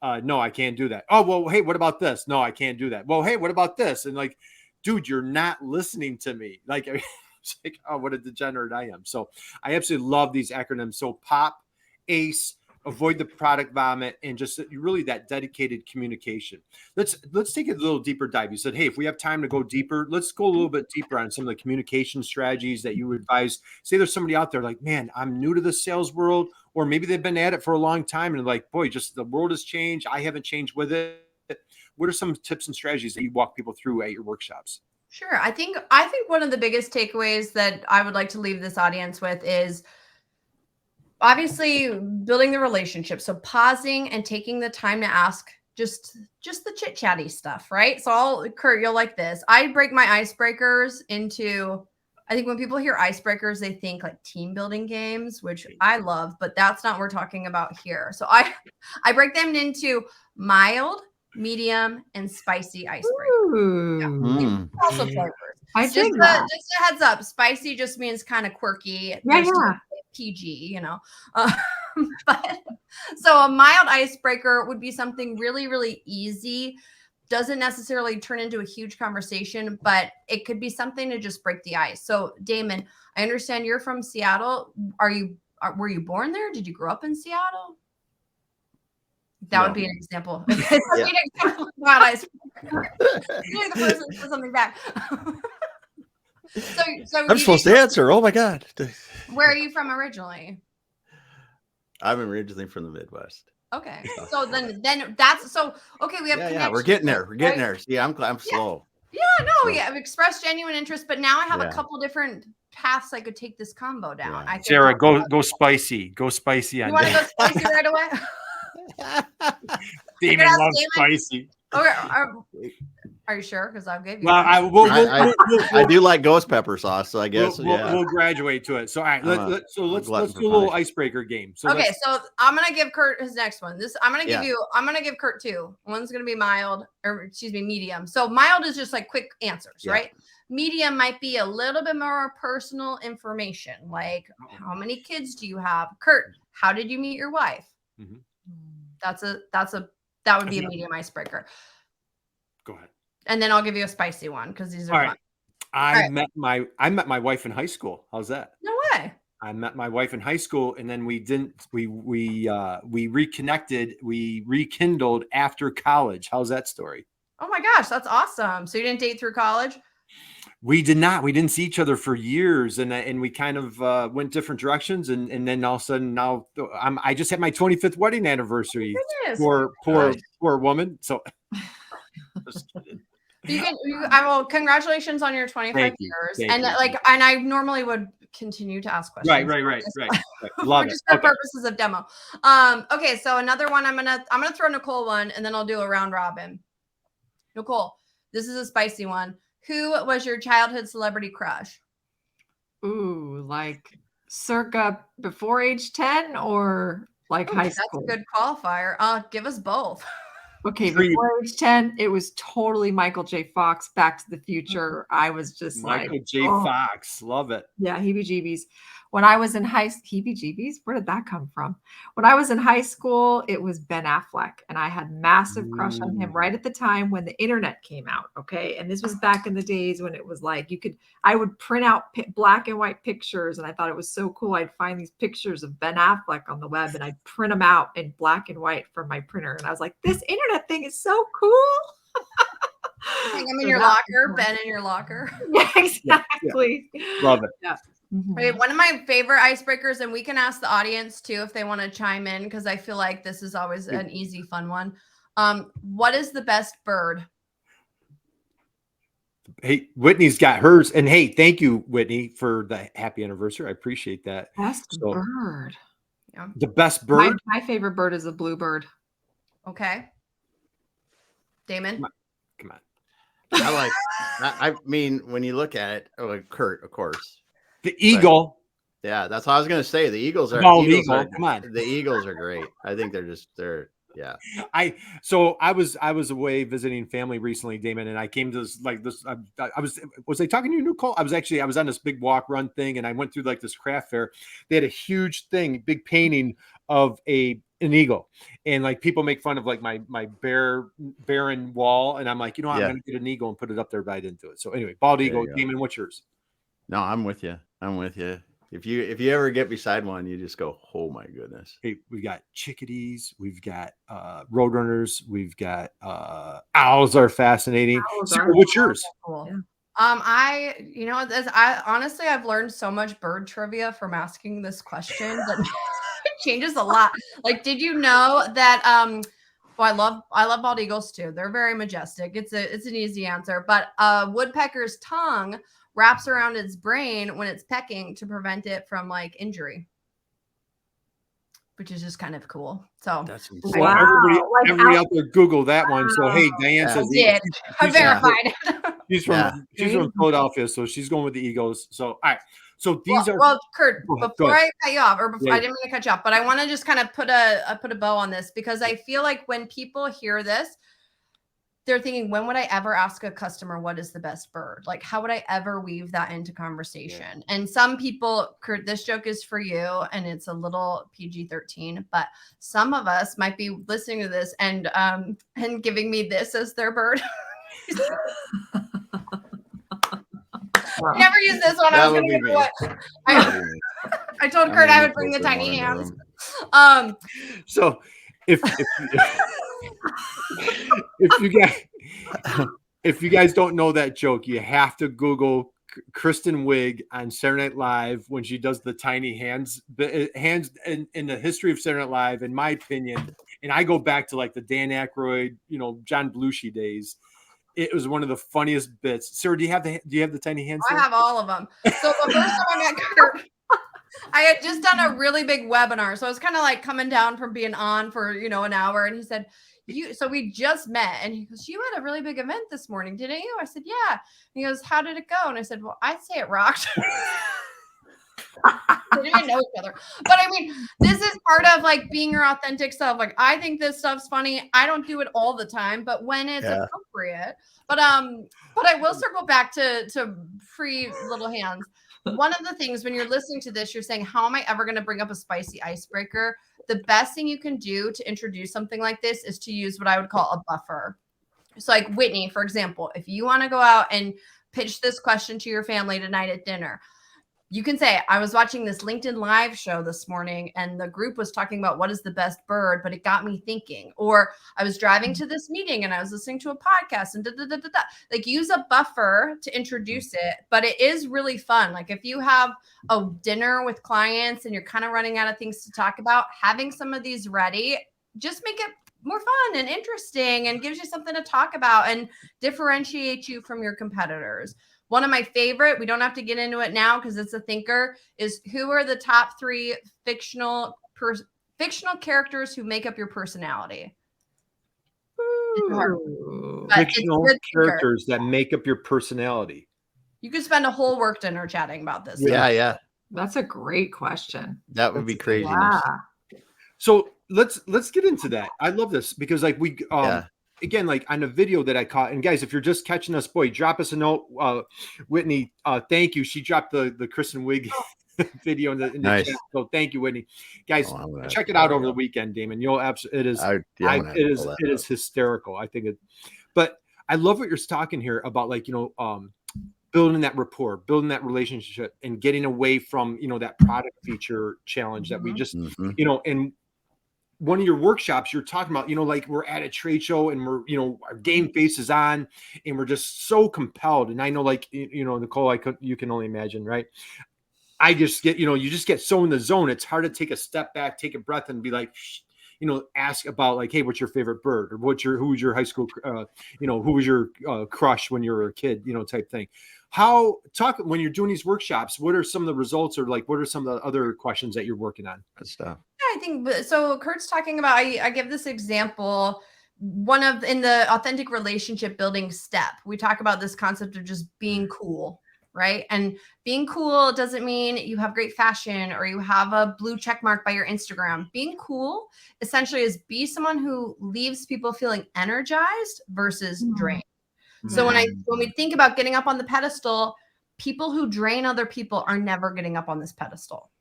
no, I can't do that. Oh, well, hey, what about this? No, I can't do that. Well, hey, what about this? And like, dude, you're not listening to me. Like, it's like, oh, what a degenerate I am. So I absolutely love these acronyms. So POP, ACE, avoid the product vomit, and just really that dedicated communication. Let's take a little deeper dive. You said, hey, if we have time to go deeper, let's go a little bit deeper on some of the communication strategies that you advise. Say there's somebody out there like, man, I'm new to the sales world, or maybe they've been at it for a long time and like, boy, just the world has changed. I haven't changed with it. What are some tips and strategies that you walk people through at your workshops? Sure. I think one of the biggest takeaways that I would like to leave this audience with is obviously building the relationship. So pausing and taking the time to ask just the chit chatty stuff, right? So Kurt, you'll like this. I break my icebreakers into, I think when people hear icebreakers, they think like team building games, which I love, but that's not what we're talking about here. So I break them into mild, medium, and spicy icebreakers. Yeah. Also flavors. Just a heads up, spicy just means kind of quirky. Yeah. PG, you know. But so a mild icebreaker would be something really, really easy. Doesn't necessarily turn into a huge conversation, but it could be something to just break the ice. So Damon, I understand you're from Seattle. Were you born there? Did you grow up in Seattle? That would be an example. Mild icebreaker. You're the person that says something back. So I'm supposed to answer. Oh my God. Where are you from originally? I'm originally from the Midwest. Okay. So then that's so okay. We have we're getting there. We're getting there. See, I'm slow. Yeah, no, yeah. I've expressed genuine interest, but now I have a couple different paths I could take this combo down. Yeah. Sarah, go spicy. Go spicy on you want to go spicy right away? Damon loves spicy. Okay, are you sure? Because I gave you. Well, I do like ghost pepper sauce, so I guess we'll graduate to it. So, all right, let's do a little icebreaker game. So okay, so I'm gonna give Kurt his next one. I'm gonna give Kurt two. One's gonna be mild, or excuse me, medium. So mild is just like quick answers, right? Medium might be a little bit more personal information, like how many kids do you have? Kurt, how did you meet your wife? Mm-hmm. That would be a medium icebreaker. Go ahead. And then I'll give you a spicy one because these are fun. I met my wife in high school. How's that? No way. I met my wife in high school, and then we reconnected. We rekindled after college. How's that story? Oh my gosh, that's awesome. So you didn't date through college? We did not. We didn't see each other for years, and we kind of went different directions. And then all of a sudden, now I just had my 25th wedding anniversary. Poor woman. So. Congratulations on your 25 years. And I normally would continue to ask questions. Right. Love it. Just for purposes of demo. Okay, so another one, I'm gonna throw Nicole one, and then I'll do a round robin. Nicole, this is a spicy one. Who was your childhood celebrity crush? Ooh, like circa before age 10 or like high school? That's a good qualifier. Give us both. Okay, before age 10, it was totally Michael J. Fox, Back to the Future. I was just Michael J. Fox. Love it. Yeah, heebie-jeebies. When I was in heebie-jeebies? Where did that come from? When I was in high school, it was Ben Affleck, and I had massive crush on him right at the time when the internet came out, okay? And this was back in the days when it was like I would print out black and white pictures, and I thought it was so cool. I'd find these pictures of Ben Affleck on the web, and I'd print them out in black and white from my printer, and I was like, this internet thing is so cool. I'm in your locker, Ben in your locker. Yeah, exactly. Yeah. Love it. Yeah. Okay, one of my favorite icebreakers, and we can ask the audience too if they want to chime in, because I feel like this is always an easy, fun one. What is the best bird? Hey, Whitney's got hers, and hey, thank you, Whitney, for the happy anniversary. I appreciate that. Best bird. Yeah. The best bird. My favorite bird is a bluebird. Okay. Damon. Come on. I mean, when you look at it, Kurt, of course. The eagle. Yeah, that's what I was gonna say. The Eagles are. Come on. The Eagles are great. I think they're. Yeah. I was away visiting family recently, Damon, and I came to this was I talking to you, Nicole? I was on this big walk run thing, and I went through like this craft fair. They had a huge big painting of an eagle, and like people make fun of like my barren wall, and I'm like, I'm gonna get an eagle and put it up there, but I didn't do it. So anyway, bald eagle. Damon, what's yours? No, I'm with you. If you ever get beside one, you just go, oh my goodness. Hey, we've got chickadees, we've got roadrunners, we've got owls are fascinating. Sarah, what's yours? Cool. Yeah. I honestly, I've learned so much bird trivia from asking this question that it changes a lot. Like, did you know that, well, I love bald eagles too. They're very majestic. It's an easy answer, but a woodpecker's tongue wraps around its brain when it's pecking to prevent it from like injury, which is just kind of cool. So that's insane. Wow. Everybody out there, Google that one. So hey, Diane says I verified. She's from Philadelphia, so she's going with the Eagles. So all right. So these are Kurt, before I cut you off, or before I didn't mean to cut you off, but I want to just kind of put a bow on this, because I feel like when people hear this, they're thinking, when would I ever ask a customer what is the best bird? Like, how would I ever weave that into conversation? Yeah. And some people, Kurt, this joke is for you, and it's a little PG-13, but some of us might be listening to this and giving me this as their bird. Never use this one. I was going to give what I told Kurt I would bring the tiny hands. So if you guys don't know that joke, you have to Google Kristen Wiig on Saturday Night Live when she does the tiny hands in the history of Saturday Night Live, in my opinion. And I go back to like the Dan Aykroyd, John Belushi days. It was one of the funniest bits. Sarah, do you have the tiny hands? I have all of them. So the first time I met Kurt, I had just done a really big webinar. So I was kind of like coming down from being on for, an hour. And he said, so we just met, and he goes, you had a really big event this morning, didn't you? I said, yeah. And he goes, how did it go? And I said, well, I'd say it rocked. We didn't even know each other. But I mean, this is part of like being your authentic self. Like, I think this stuff's funny. I don't do it all the time, but when it's appropriate. But I will circle back to free little hands. One of the things when you're listening to this, you're saying, how am I ever going to bring up a spicy icebreaker? The best thing you can do to introduce something like this is to use what I would call a buffer. So like Whitney, for example, if you want to go out and pitch this question to your family tonight at dinner, you can say, I was watching this LinkedIn Live show this morning, and the group was talking about what is the best bird, but it got me thinking. Or I was driving to this meeting and I was listening to a podcast and like, use a buffer to introduce it. But it is really fun. Like, if you have a dinner with clients and you're kind of running out of things to talk about, having some of these ready just make it more fun and interesting and gives you something to talk about and differentiate you from your competitors. One of my favorite, we don't have to get into it now because it's a thinker, is who are the top 3 fictional characters who make up your personality? Fictional characters that make up your personality. You could spend a whole work dinner chatting about this. Yeah. That's a great question. That would be craziness. Yeah. So let's get into that. I love this because like we again, like on the video that I caught, and guys, if you're just catching us, boy, drop us a note. Whitney, thank you. She dropped the Kristen Wiig video in the chat. So thank you, Whitney. Guys, check it out over the weekend, Damon. You'll absolutely, it is hysterical. I think it, but I love what you're talking here about, like, building that rapport, building that relationship, and getting away from, that product feature challenge that we just, and one of your workshops, you're talking about, like we're at a trade show and we're, our game face is on and we're just so compelled. And I know, like, Nicole, you can only imagine, right? I just get, you just get so in the zone. It's hard to take a step back, take a breath and be like, ask about like, hey, what's your favorite bird, or who was your high school, who was your crush when you were a kid, type thing. When you're doing these workshops, what are some of the results, or like, what are some of the other questions that you're working on? Good stuff. I think so. Kurt's talking about, I give this example, in the authentic relationship building step, we talk about this concept of just being cool, right? And being cool doesn't mean you have great fashion or you have a blue check mark by your Instagram. Being cool essentially is be someone who leaves people feeling energized versus drained. So when we think about getting up on the pedestal, people who drain other people are never getting up on this pedestal.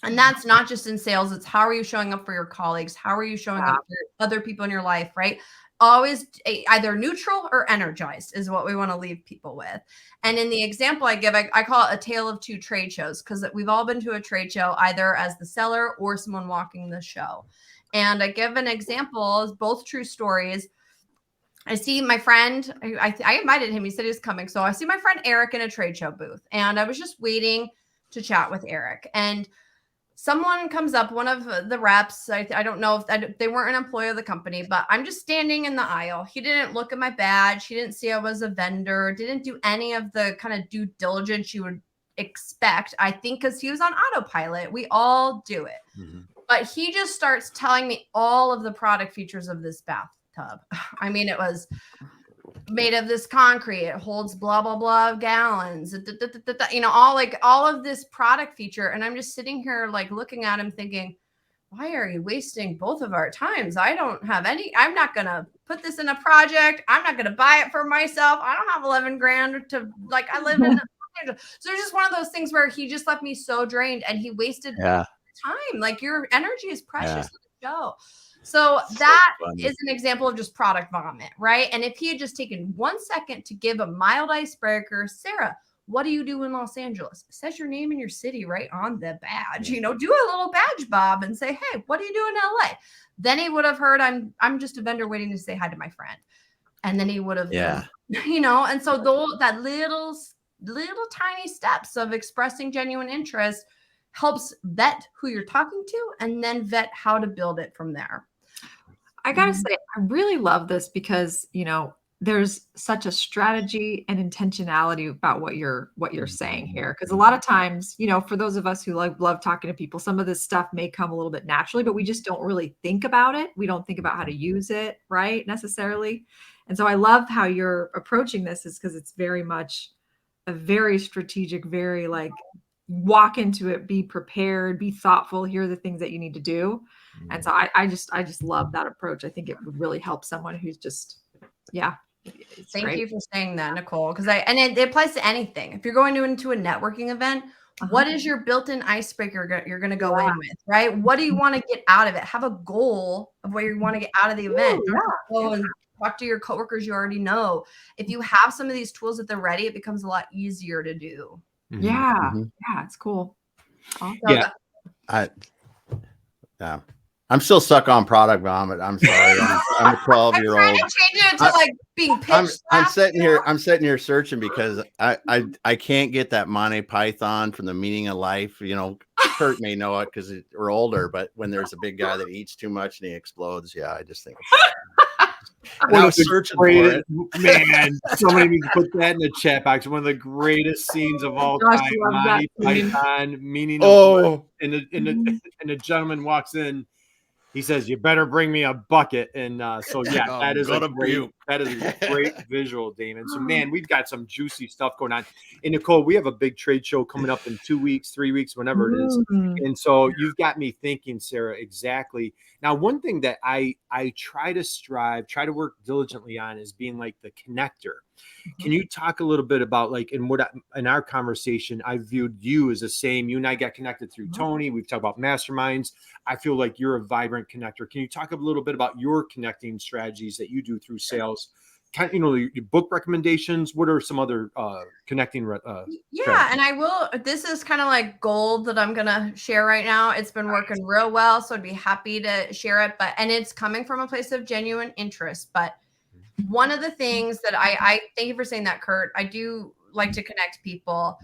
And that's not just in sales. It's how are you showing up for your colleagues? How are you showing up for other people in your life, right? always either neutral or energized is what we want to leave people with. And in the example I give, I call it a tale of two trade shows, because we've all been to a trade show either as the seller or someone walking the show. And I give an example, both true stories. I see my friend, I invited him, he said he was coming. So I see my friend Eric in a trade show booth, and I was just waiting to chat with Eric. And someone comes up, one of the reps, I don't know if they weren't an employee of the company, but I'm just standing in the aisle. He didn't look at my badge. He didn't see I was a vendor, didn't do any of the kind of due diligence you would expect, I think, because he was on autopilot. We all do it. Mm-hmm. But he just starts telling me all of the product features of this bathtub. I mean, it was made of this concrete. It holds blah, blah, blah gallons, you know, all of this product feature. And I'm just sitting here like looking at him thinking, why are you wasting both of our times? I don't have any, I'm not going to put this in a project. I'm not going to buy it for myself. I don't have 11 grand to like, I live in, so it's just one of those things where he just left me so drained and he wasted time. Like your energy is precious to the show. So that is an example of just product vomit, right? And if he had just taken 1 second to give a mild icebreaker, Sarah, what do you do in Los Angeles? It says your name and your city right on the badge. You know, do a little badge bob and say, hey, what do you do in LA? Then he would have heard I'm just a vendor waiting to say hi to my friend. And then he would have, you know, and so that little tiny steps of expressing genuine interest helps vet who you're talking to and then vet how to build it from there. I gotta say, I really love this because, you know, there's such a strategy and intentionality about what you're saying here. Because a lot of times, you know, for those of us who love talking to people, some of this stuff may come a little bit naturally, but we just don't really think about it. We don't think about how to use it, right, necessarily. And so I love how you're approaching this, is because it's very much a very strategic, very like walk into it, be prepared, be thoughtful. Here are the things that you need to do. And so I just love that approach. I think it would really help someone who's just, Thank you for saying that, Nicole. Because it applies to anything. If you're going into a networking event, what is your built-in icebreaker you're going to go in with, right? What do you want to get out of it? Have a goal of what you want to get out of the event. Go and talk to your coworkers you already know. If you have some of these tools at the ready, it becomes a lot easier to do. Yeah, it's cool. Also, I'm still stuck on product vomit. I'm sorry. I'm a 12-year-old. I'm trying to change it to like being pitched. I'm sitting here searching because I can't get that Monty Python from the Meaning of Life. You know, Kurt may know it because we're older, but when there's a big guy that eats too much and he explodes, I just think. And I was searching for it. Man, somebody needs to put that in the chat box. One of the greatest scenes of all time. Monty Python, Meaning of Life. And the gentleman walks in. He says, "You better bring me a bucket." And that is a great visual, Damon. So, man, we've got some juicy stuff going on. And Nicole, we have a big trade show coming up in 2 weeks, 3 weeks, whenever it is. And so you've got me thinking, Sarah, exactly. Now, one thing that I try to work diligently on is being like the connector. Can you talk a little bit about in our conversation, I viewed you as the same. You and I got connected through Tony. We've talked about masterminds. I feel like you're a vibrant connector. Can you talk a little bit about your connecting strategies that you do through sales? Your book recommendations. What are some other connecting? And I will. This is kind of like gold that I'm gonna share right now. It's been working real well, so I'd be happy to share it. And it's coming from a place of genuine interest. But one of the things that I thank you for saying that, Kurt. I do like to connect people,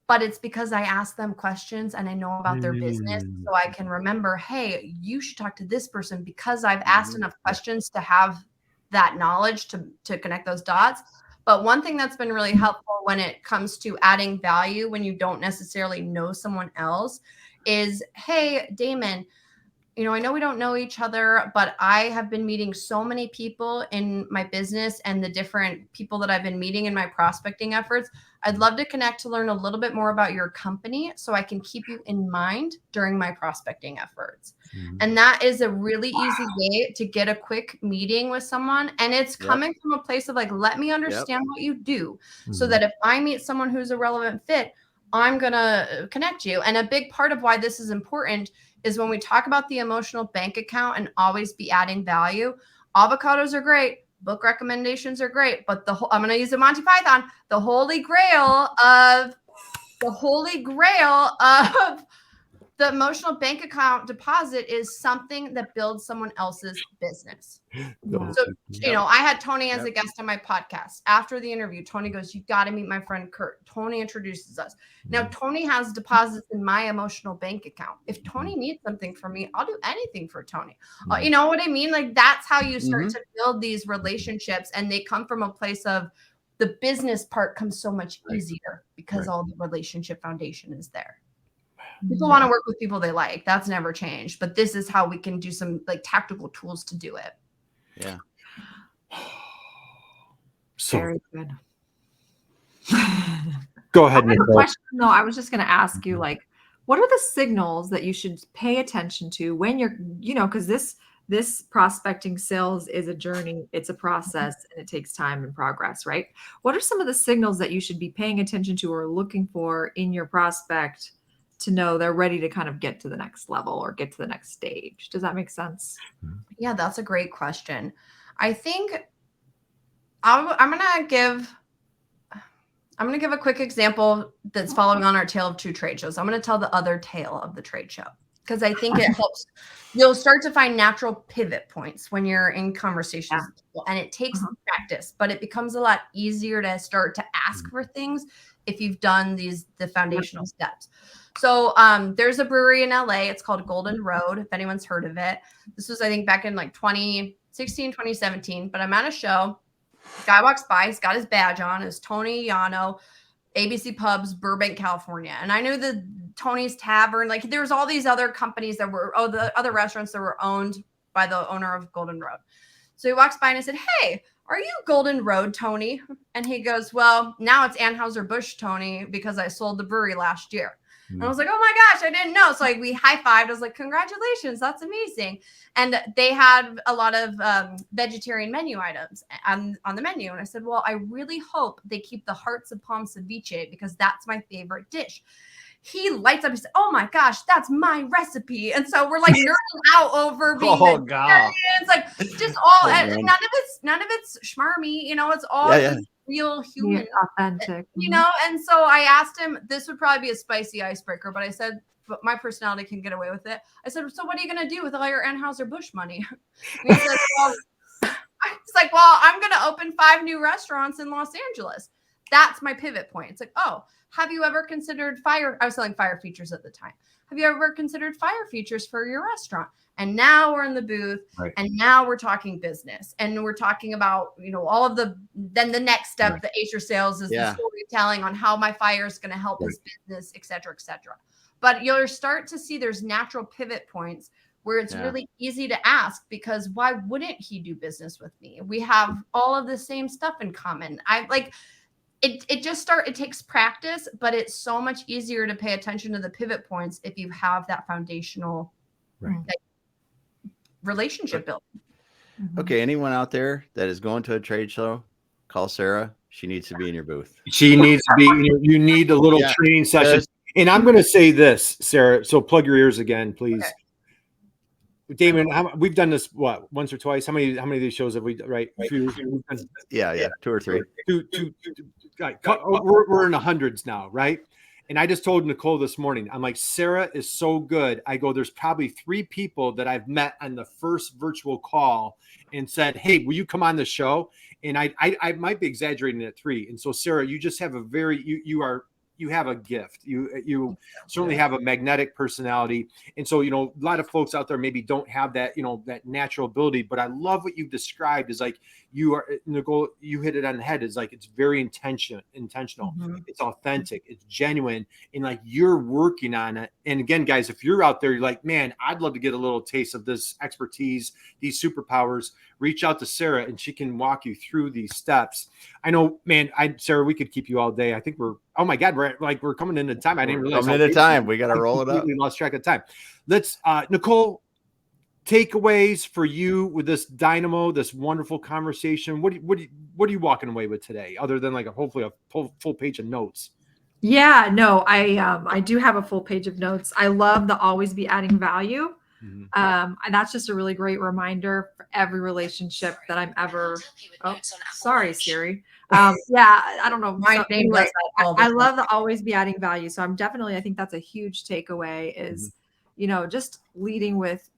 but it's because I ask them questions and I know about their business, so I can remember, hey, you should talk to this person because I've asked enough questions to have that knowledge to connect those dots. But one thing that's been really helpful when it comes to adding value when you don't necessarily know someone else is, hey, Damon, I know we don't know each other, but I have been meeting so many people in my business and the different people that I've been meeting in my prospecting efforts. I'd love to connect to learn a little bit more about your company so I can keep you in mind during my prospecting efforts. And that is a really easy way to get a quick meeting with someone. And it's coming from a place of like, let me understand what you do so that if I meet someone who's a relevant fit, I'm going to connect you. And a big part of why this is important is when we talk about the emotional bank account and always be adding value, avocados are great. Book recommendations are great. But I'm going to use the Monty Python, the holy grail of the emotional bank account deposit is something that builds someone else's business. Yeah. So, I had Tony as a guest on my podcast. After the interview, Tony goes, "You got to meet my friend Kurt." Tony introduces us. Now, Tony has deposits in my emotional bank account. If Tony needs something from me, I'll do anything for Tony. You know what I mean? Like, that's how you start to build these relationships, and they come from a place of the business part comes so much easier because all the relationship foundation is there. People want to work with people they like. That's never changed. But this is how we can do some like tactical tools to do it. Yeah. So Very good. go ahead, I have a Nicole. question, though. I was just going to ask you, like, what are the signals that you should pay attention to when you're, because this prospecting sales is a journey, it's a process, and it takes time and progress, right? What are some of the signals that you should be paying attention to or looking for in your prospect to know they're ready to kind of get to the next level or get to the next stage? Does that make sense? Yeah, that's a great question. I think I'm gonna give a quick example that's following on our tale of two trade shows. I'm gonna tell the other tale of the trade show because I think it helps. You'll start to find natural pivot points when you're in conversations with people, and it takes practice, but it becomes a lot easier to start to ask for things if you've done the foundational steps. So there's a brewery in LA. It's called Golden Road, if anyone's heard of it. This was, I think, back in like 2016, 2017. But I'm at a show. Guy walks by. He's got his badge on. It's Tony Yano, ABC Pubs, Burbank, California. And I knew the Tony's Tavern. Like, there was all these other companies that were, the other restaurants that were owned by the owner of Golden Road. So he walks by and I said, "Hey, are you Golden Road, Tony?" And he goes, "Well, now it's Anheuser-Busch, Tony, because I sold the brewery last year." And I was like, "Oh my gosh, I didn't know." So like we high-fived. I was like, "Congratulations, that's amazing." And they had a lot of vegetarian menu items on the menu. And I said, "Well, I really hope they keep the hearts of palm ceviche because that's my favorite dish." He lights up. He said, "Oh my gosh, that's my recipe." And so we're like nerding out over being vegetarians, like just all. And none of it's schmarmy, it's all real human, authentic, And so I asked him. This would probably be a spicy icebreaker, but I said, "But my personality can get away with it." I said, "So what are you going to do with all your Anheuser-Busch money?" And he said, "Well, I'm going to open 5 new restaurants in Los Angeles." That's my pivot point. It's like, "Oh, have you ever considered I was selling fire features at the time. "Have you ever considered fire features for your restaurant?" And now we're in the booth, and now we're talking business, and we're talking about, all of then the next step, the Acer sales is the storytelling on how my fire is going to help his business, et cetera, et cetera. But you'll start to see there's natural pivot points where it's really easy to ask, because why wouldn't he do business with me? We have all of the same stuff in common. It takes practice, but it's so much easier to pay attention to the pivot points if you have that foundational relationship built. Okay, anyone out there that is going to a trade show, call Sara. She needs to be in your booth. She needs to be. You need a little training session. And I'm going to say this, Sara. So plug your ears again, please. Okay. Damon, we've done this once or twice. How many of these shows have we? Right? Yeah, 2 or 3. We're in the hundreds now, right? And I just told Nicole this morning, I'm like, Sara is so good. I go, there's probably 3 people that I've met on the first virtual call and said, "Hey, will you come on the show?" And I might be exaggerating at 3. And so, Sara, you just have you have a gift. You certainly have a magnetic personality. And so, a lot of folks out there maybe don't have that, that natural ability, but I love what you've described is like, Nicole, you hit it on the head. Is like, it's very intentional. It's authentic. It's genuine. And like, you're working on it. And again, guys, if you're out there, you're like, "Man, I'd love to get a little taste of this expertise, these superpowers," reach out to Sara and she can walk you through these steps. I know, man, Sara, we could keep you all day. I think oh my God, we're coming into time. I didn't realize. Coming into time. We got to roll it up. We lost track of time. Let's, Nicole, takeaways for you with this dynamo, this wonderful conversation. What are you walking away with today, other than like hopefully a full page of notes? Yeah, no, I do have a full page of notes. I love the always be adding value. And that's just a really great reminder for every relationship that I'm ever. Oh, sorry, Siri. Yeah, I don't know. My name does that all the I time. love to always be adding value. So I think that's a huge takeaway is, just leading with,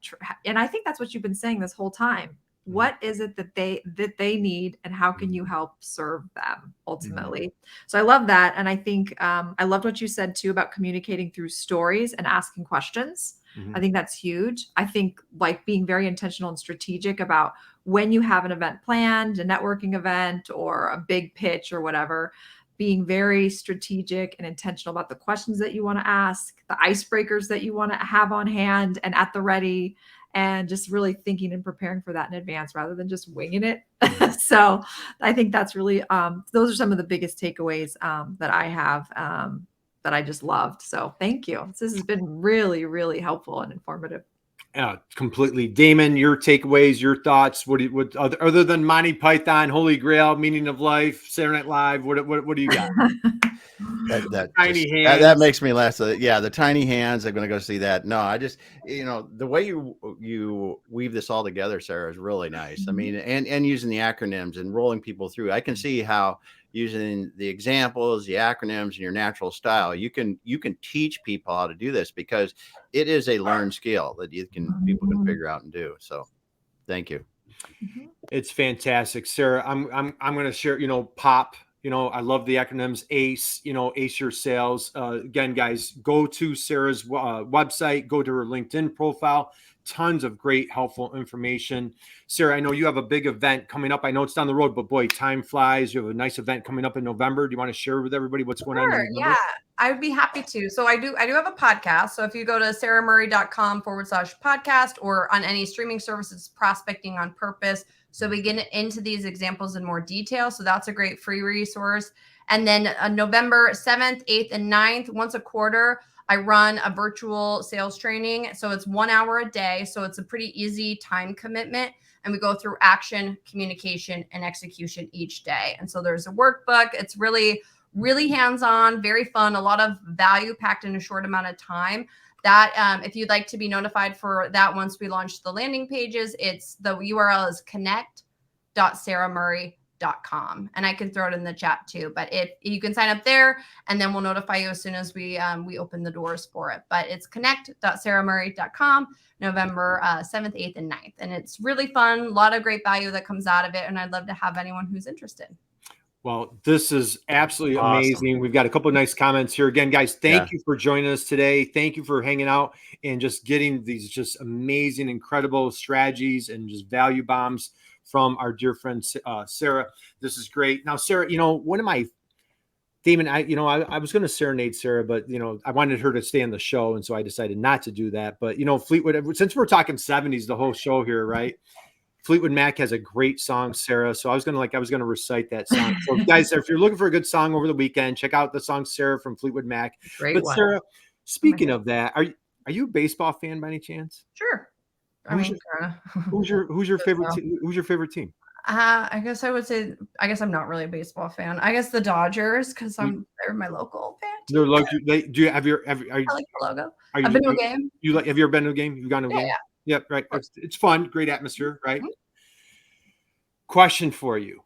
and I think that's what you've been saying this whole time. What is it that they need, and how can you help serve them ultimately? So I love that. And I think I loved what you said too about communicating through stories and asking questions. I think that's huge. I think like being very intentional and strategic about when you have an event planned, a networking event or a big pitch or whatever, being very strategic and intentional about the questions that you want to ask, the icebreakers that you want to have on hand and at the ready, and just really thinking and preparing for that in advance rather than just winging it. So I think that's really, those are some of the biggest takeaways that I have that I just loved. So thank you. This has been really, really helpful and informative. Yeah, completely. Damon, your takeaways, your thoughts, what other than Monty Python, Holy Grail, Meaning of Life, Saturday Night Live, what do you got? That makes me laugh. Yeah, the tiny hands. I'm going to go see that. No, I just, the way you weave this all together, Sarah, is really nice. I mean, and using the acronyms and rolling people through. I can see how using the examples, the acronyms, and your natural style, you can teach people how to do this because it is a learned skill that people can figure out and do. So, thank you. It's fantastic, Sarah. I'm going to share. POP. I love the acronyms. ACE. ACE your sales. Again, guys, go to Sarah's website. Go to her LinkedIn profile. Tons of great, helpful information. Sarah, I know you have a big event coming up. I know it's down the road, but boy, time flies. You have a nice event coming up in November. Do you want to share with everybody what's going on in November? Yeah, I would be happy to. So I do have a podcast. So if you go to saramurray.com/podcast or on any streaming services, Prospecting on Purpose. So we get into these examples in more detail. So that's a great free resource. And then November 7th, 8th, and 9th, once a quarter, I run a virtual sales training. So it's 1 hour a day. So it's a pretty easy time commitment. And we go through action, communication, and execution each day. And so there's a workbook. It's really, really hands-on, very fun, a lot of value packed in a short amount of time. That if you'd like to be notified for that once we launch the landing pages, the URL is connect.saramurray.com. And I can throw it in the chat too. But if you can sign up there, and then we'll notify you as soon as we open the doors for it. But it's connect.saramurray.com, November 7th, 8th, and 9th. And it's really fun. A lot of great value that comes out of it. And I'd love to have anyone who's interested. Well, this is absolutely amazing. We've got a couple of nice comments here. Again, guys, thank you for joining us today. Thank you for hanging out and just getting these just amazing, incredible strategies and just value bombs from our dear friend, Sarah. This is great. Now, Sarah, one of my, Damon, I was going to serenade Sarah, but, I wanted her to stay on the show. And so I decided not to do that. But, Fleetwood, since we're talking 70s, the whole show here, right? Fleetwood Mac has a great song, Sarah. So I was going to recite that song. So guys, if you're looking for a good song over the weekend, check out the song Sarah from Fleetwood Mac. Great one. Sarah, speaking of that, are you a baseball fan by any chance? Sure. Who's your favorite team? I guess I would say, I'm not really a baseball fan. I guess the Dodgers, because they're my local fan. They're like, I like the logo. I've been to a game. Have you ever been to a game? You've gone to a game? Yeah. Yep, right. It's fun, great atmosphere, right? Question for you: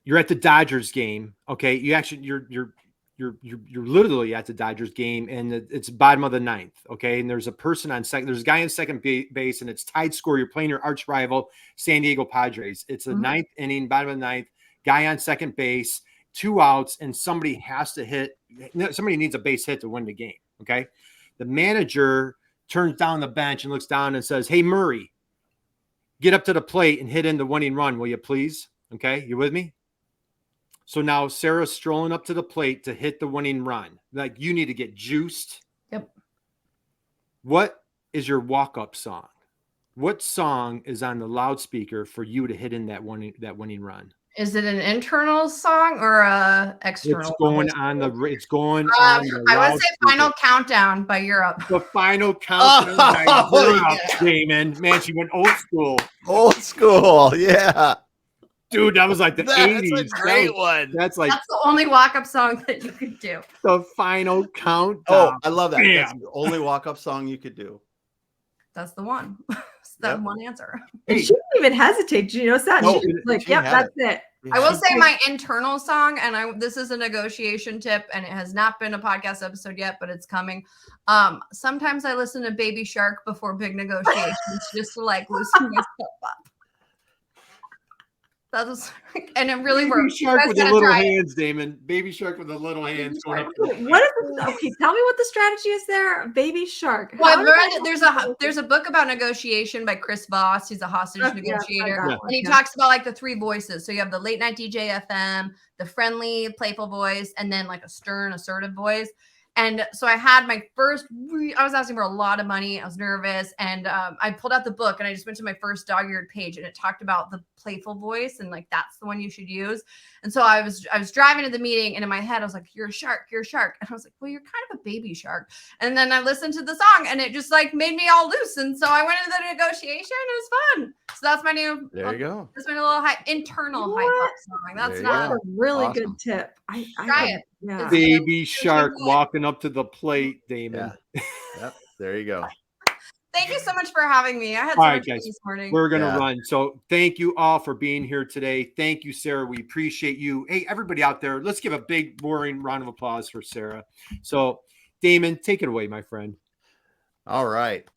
you're at the Dodgers game, okay? You're literally at the Dodgers game, and it's bottom of the ninth, okay? And there's a person on second. There's a guy on second base, and it's tied score. You're playing your arch rival, San Diego Padres. It's the ninth inning, bottom of the ninth. Guy on second base, 2 outs, and somebody has to hit. Somebody needs a base hit to win the game, okay? The manager turns down the bench and looks down and says, "Hey, Murray, get up to the plate and hit in the winning run, will you please?" Okay, you with me? So now Sarah's strolling up to the plate to hit the winning run. Like, you need to get juiced. Yep. What is your walk-up song? What song is on the loudspeaker for you to hit in that winning run? Is it an internal song or a external? It's going on the. I would say "Final Countdown" by Europe. The Final Countdown by Europe, Damon. Man, she went old school. Old school, yeah. Dude, that was like the 80s. That's a great one. That's the only walk-up song that you could do. The Final Countdown. Oh, I love that. That's the only walk-up song you could do. that's the one. That one answer. And she didn't even hesitate. Did you notice that? No, She was like, yep, that's it. I will say my internal song, and this is a negotiation tip, and it has not been a podcast episode yet, but it's coming. Sometimes I listen to Baby Shark before big negotiations just to like loosen myself up. That was, and it really works. Baby Shark with the little hands, Damon. Baby Shark with the little hands. What is it? Okay, tell me what the strategy is there. Baby Shark. Well, I've read there's a book about negotiation by Chris Voss. He's a hostage negotiator, and he talks about like the 3 voices. So you have the late night DJ FM, the friendly, playful voice, and then like a stern, assertive voice. And so I had my first, I was asking for a lot of money. I was nervous. And I pulled out the book and I just went to my first dog-eared page and it talked about the playful voice. And like, that's the one you should use. And so I was driving to the meeting and in my head, I was like, you're a shark, you're a shark. And I was like, well, you're kind of a baby shark. And then I listened to the song and it just like made me all loose. And so I went into the negotiation. It was fun. So that's my new, there you go. That's my little internal hype up song. That's not a really good tip. I try it. Yeah. Baby Shark walking up to the plate, Damon. Yeah. Yep. There you go. Thank you so much for having me. I had so much fun this morning. We're going to run. So thank you all for being here today. Thank you, Sara. We appreciate you. Hey, everybody out there, let's give a big, boring round of applause for Sara. So Damon, take it away, my friend. All right.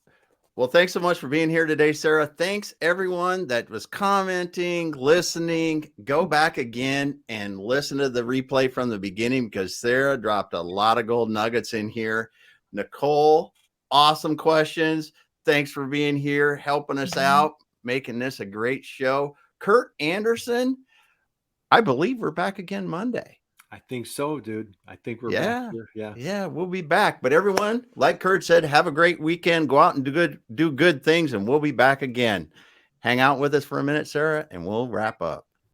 Well, thanks so much for being here today, Sara. Thanks everyone that was commenting, listening. Go back again and listen to the replay from the beginning because Sara dropped a lot of gold nuggets in here. Nicole, awesome questions. Thanks for being here, helping us out, making this a great show. Kurt Anderson, I believe we're back again Monday. I think so, dude. I think we're back here. Yeah, we'll be back. But everyone, like Kurt said, have a great weekend. Go out and do good things, and we'll be back again. Hang out with us for a minute, Sara, and we'll wrap up.